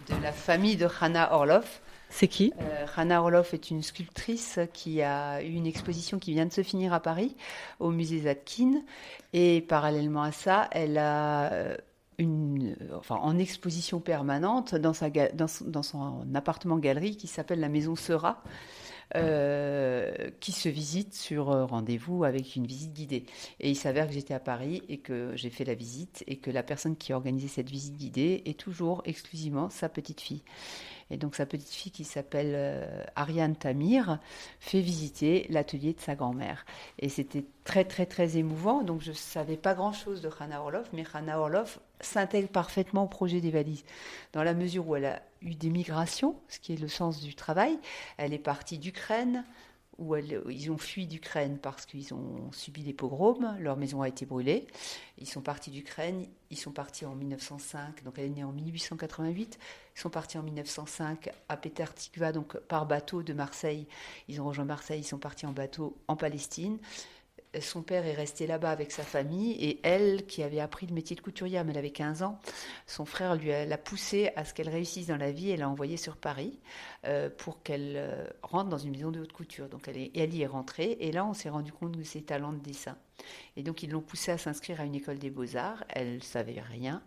de la famille de Hannah Orloff. C'est qui ? Hannah Orloff est une sculptrice qui a eu une exposition qui vient de se finir à Paris, au musée Zadkine. Et parallèlement à ça, elle a en exposition permanente dans son appartement-galerie qui s'appelle la Maison Seurat, qui se visite sur rendez-vous avec une visite guidée. Et il s'avère que j'étais à Paris et que j'ai fait la visite et que la personne qui a organisé cette visite guidée est toujours exclusivement sa petite fille. Et donc sa petite fille qui s'appelle Ariane Tamir fait visiter l'atelier de sa grand-mère. Et c'était très très très émouvant. Donc je ne savais pas grand-chose de Hannah Orloff, mais Hannah Orloff s'intègre parfaitement au projet des valises. Dans la mesure où elle a eu des migrations, ce qui est le sens du travail. Elle est partie d'Ukraine, où ils ont fui d'Ukraine parce qu'ils ont subi des pogroms, leur maison a été brûlée. Ils sont partis d'Ukraine, ils sont partis en 1905, donc elle est née en 1888. Ils sont partis en 1905 à Petah Tikva, donc par bateau de Marseille. Ils ont rejoint Marseille, ils sont partis en bateau en Palestine. Son père est resté là-bas avec sa famille et elle, qui avait appris le métier de couturière, mais elle avait 15 ans, son frère l'a poussée à ce qu'elle réussisse dans la vie et l'a envoyée sur Paris pour qu'elle rentre dans une maison de haute couture. Donc elle y est rentrée et là on s'est rendu compte de ses talents de dessin. Et donc ils l'ont poussée à s'inscrire à une école des beaux-arts, elle ne savait rien.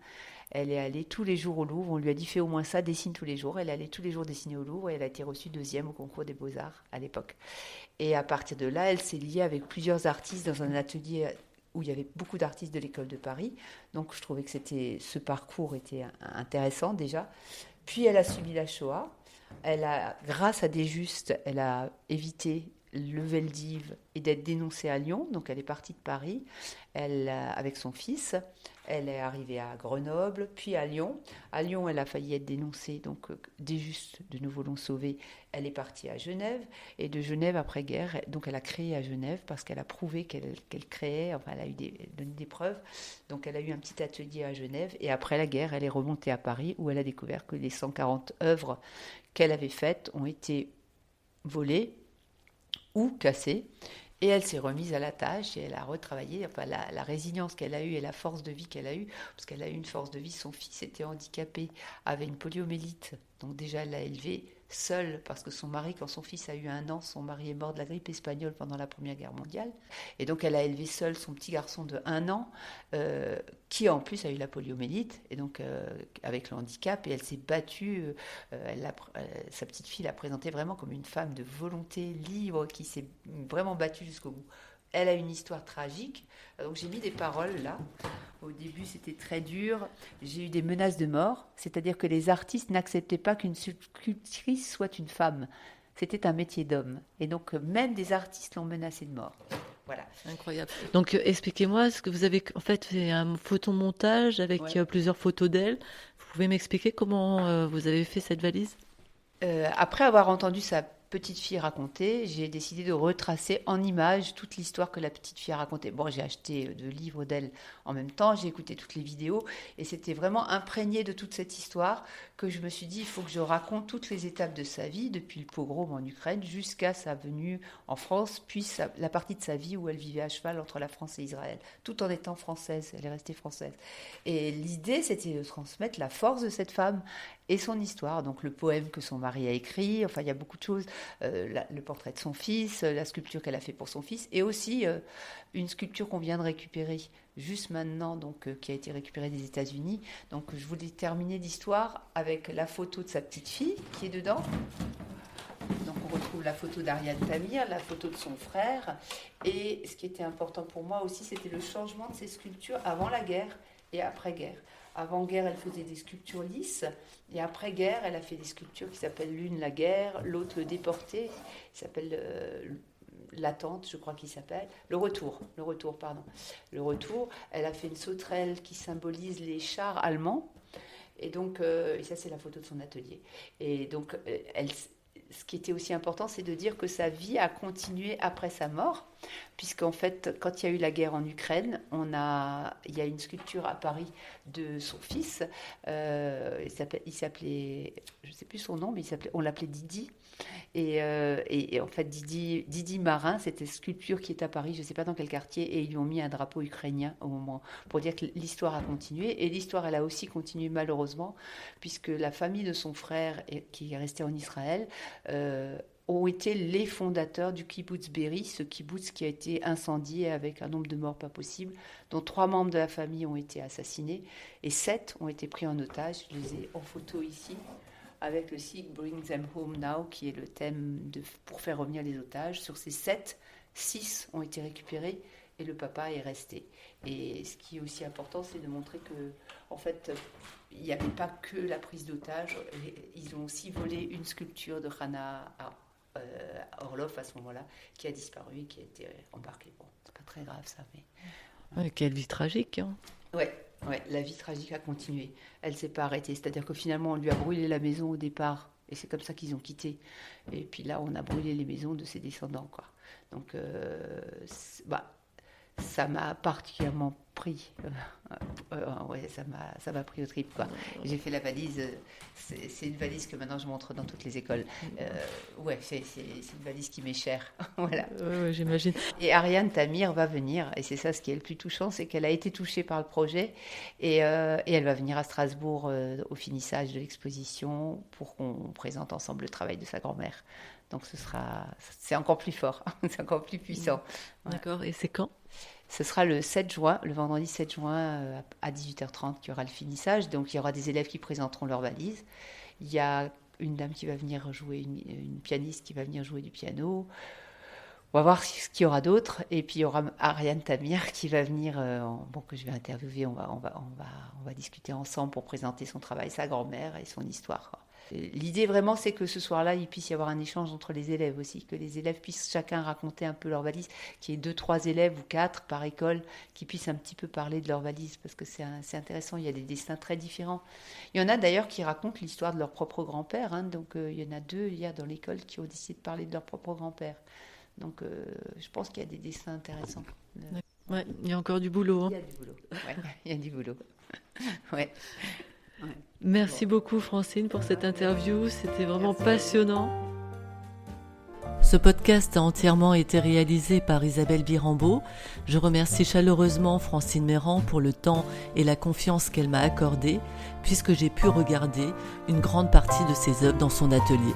Elle est allée tous les jours au Louvre, on lui a dit fais au moins ça, dessine tous les jours. Elle est allée tous les jours dessiner au Louvre et elle a été reçue 2e au concours des beaux-arts à l'époque. Et à partir de là, elle s'est liée avec plusieurs artistes dans un atelier où il y avait beaucoup d'artistes de l'école de Paris. Donc je trouvais que ce parcours était intéressant déjà. Puis elle a subi la Shoah. Grâce à des justes, elle a évité le Veldiv et d'être dénoncée à Lyon. Donc elle est partie de Paris avec son fils. Elle est arrivée à Grenoble, puis à Lyon. À Lyon, elle a failli être dénoncée, donc des justes de nouveau l'ont sauvée. Elle est partie à Genève, et de Genève après-guerre, donc elle a créé à Genève parce qu'elle a prouvé qu'elle créait, enfin elle a donné des preuves. Donc elle a eu un petit atelier à Genève, et après la guerre, elle est remontée à Paris où elle a découvert que les 140 œuvres qu'elle avait faites ont été volées ou cassées. Et elle s'est remise à la tâche et elle a retravaillé. Enfin, la résilience qu'elle a eue et la force de vie qu'elle a eue, parce qu'elle a eu une force de vie, son fils était handicapé, avait une poliomyélite. Donc déjà, elle l'a élevé seule, parce que son mari, quand son fils a eu 1 an, son mari est mort de la grippe espagnole pendant la Première Guerre mondiale. Et donc elle a élevé seule son petit garçon de 1 an, qui en plus a eu la poliomyélite, et donc avec le handicap, et elle s'est battue. Sa petite fille l'a présentée vraiment comme une femme de volonté libre, qui s'est vraiment battue jusqu'au bout. Elle a une histoire tragique, donc j'ai mis des paroles là. Au début, c'était très dur. J'ai eu des menaces de mort, c'est-à-dire que les artistes n'acceptaient pas qu'une sculptrice soit une femme. C'était un métier d'homme. Et donc, même des artistes l'ont menacée de mort. Voilà. Incroyable. Donc, expliquez-moi, ce que vous avez en fait fait un photomontage avec plusieurs photos d'elle. Vous pouvez m'expliquer comment vous avez fait cette valise? Après avoir entendu sa petite fille raconter, j'ai décidé de retracer en images toute l'histoire que la petite fille a racontée. Bon, j'ai acheté 2 livres d'elle en même temps, j'ai écouté toutes les vidéos et c'était vraiment imprégné de toute cette histoire que je me suis dit, il faut que je raconte toutes les étapes de sa vie, depuis le pogrom en Ukraine jusqu'à sa venue en France, puis la partie de sa vie où elle vivait à cheval entre la France et Israël, tout en étant française, elle est restée française. Et l'idée, c'était de transmettre la force de cette femme et son histoire, donc le poème que son mari a écrit, enfin il y a beaucoup de choses, le portrait de son fils, la sculpture qu'elle a fait pour son fils, et aussi une sculpture qu'on vient de récupérer juste maintenant, donc qui a été récupérée des États-Unis. Donc je voulais terminer l'histoire avec la photo de sa petite fille qui est dedans. Donc on retrouve la photo d'Ariane Tamir, la photo de son frère, et ce qui était important pour moi aussi, c'était le changement de ces sculptures avant la guerre et après-guerre. Avant-guerre, elle faisait des sculptures lisses, et après-guerre, elle a fait des sculptures qui s'appellent l'une la guerre, l'autre le déporté, qui s'appelle l'attente, je crois qu'il s'appelle, le retour, pardon. Le retour, elle a fait une sauterelle qui symbolise les chars allemands, et donc, et ça c'est la photo de son atelier. Et donc, ce qui était aussi important, c'est de dire que sa vie a continué après sa mort, puisqu'en fait, quand il y a eu la guerre en Ukraine, il y a une sculpture à Paris de son fils. Il s'appelait, je ne sais plus son nom, mais on l'appelait Didi. Et en fait, Didi Marin, c'était une sculpture qui est à Paris, je ne sais pas dans quel quartier, et ils lui ont mis un drapeau ukrainien au moment, pour dire que l'histoire a continué. Et l'histoire, elle a aussi continué malheureusement, puisque la famille de son frère, qui est restée en Israël, ont été les fondateurs du kibbutz Be'eri, ce kibbutz qui a été incendié avec un nombre de morts pas possible, dont 3 membres de la famille ont été assassinés et 7 ont été pris en otage. Je les ai en photo ici, avec le sigle Bring Them Home Now, qui est le thème pour faire revenir les otages. Sur ces 7, 6 ont été récupérés et le papa est resté. Et ce qui est aussi important, c'est de montrer que, en fait, il n'y avait pas que la prise d'otages. Ils ont aussi volé une sculpture de Hannah Orlov à ce moment-là, qui a disparu et qui a été embarquée. Bon, c'est pas très grave ça, mais... Ouais, quelle vie tragique, hein. Ouais, la vie tragique a continué. Elle s'est pas arrêtée. C'est-à-dire que finalement, on lui a brûlé la maison au départ Et c'est comme ça qu'ils ont quitté. Et puis là, on a brûlé les maisons de ses descendants, quoi. Donc, ça m'a particulièrement pris. Ouais, ça m'a pris au trip, quoi. J'ai fait la valise. C'est une valise que maintenant je montre dans toutes les écoles. Ouais, c'est une valise qui m'est chère. Voilà. Ouais, j'imagine. Et Ariane Tamir va venir, et c'est ça ce qui est le plus touchant, c'est qu'elle a été touchée par le projet, et elle va venir à Strasbourg au finissage de l'exposition pour qu'on présente ensemble le travail de sa grand-mère. Donc c'est encore plus fort, c'est encore plus puissant. Ouais. D'accord, et c'est quand ? Ce sera le 7 juin, le vendredi 7 juin à 18h30 qu'il y aura le finissage. Donc il y aura des élèves qui présenteront leurs valises. Il y a une dame qui va venir jouer, une pianiste qui va venir jouer du piano. On va voir ce qu'il y aura d'autre. Et puis il y aura Ariane Tamir qui va venir, que je vais interviewer. On va discuter ensemble pour présenter son travail, sa grand-mère et son histoire, quoi. L'idée vraiment, c'est que ce soir-là, il puisse y avoir un échange entre les élèves aussi, que les élèves puissent chacun raconter un peu leur valise, qu'il y ait 2-3 élèves ou 4 par école qui puissent un petit peu parler de leur valise, parce que c'est intéressant, il y a des destins très différents. Il y en a d'ailleurs qui racontent l'histoire de leur propre grand-père, donc il y en a 2 hier dans l'école qui ont décidé de parler de leur propre grand-père. Donc je pense qu'il y a des destins intéressants. Ouais, il y a encore du boulot. Hein. Il y a du boulot, ouais, il y a du boulot. Ouais. Ouais. Merci beaucoup Francine pour cette interview, c'était vraiment passionnant. Ce podcast a entièrement été réalisé par Isabelle Birambeau. Je remercie chaleureusement Francine Mérand pour le temps et la confiance qu'elle m'a accordée, puisque j'ai pu regarder une grande partie de ses œuvres dans son atelier.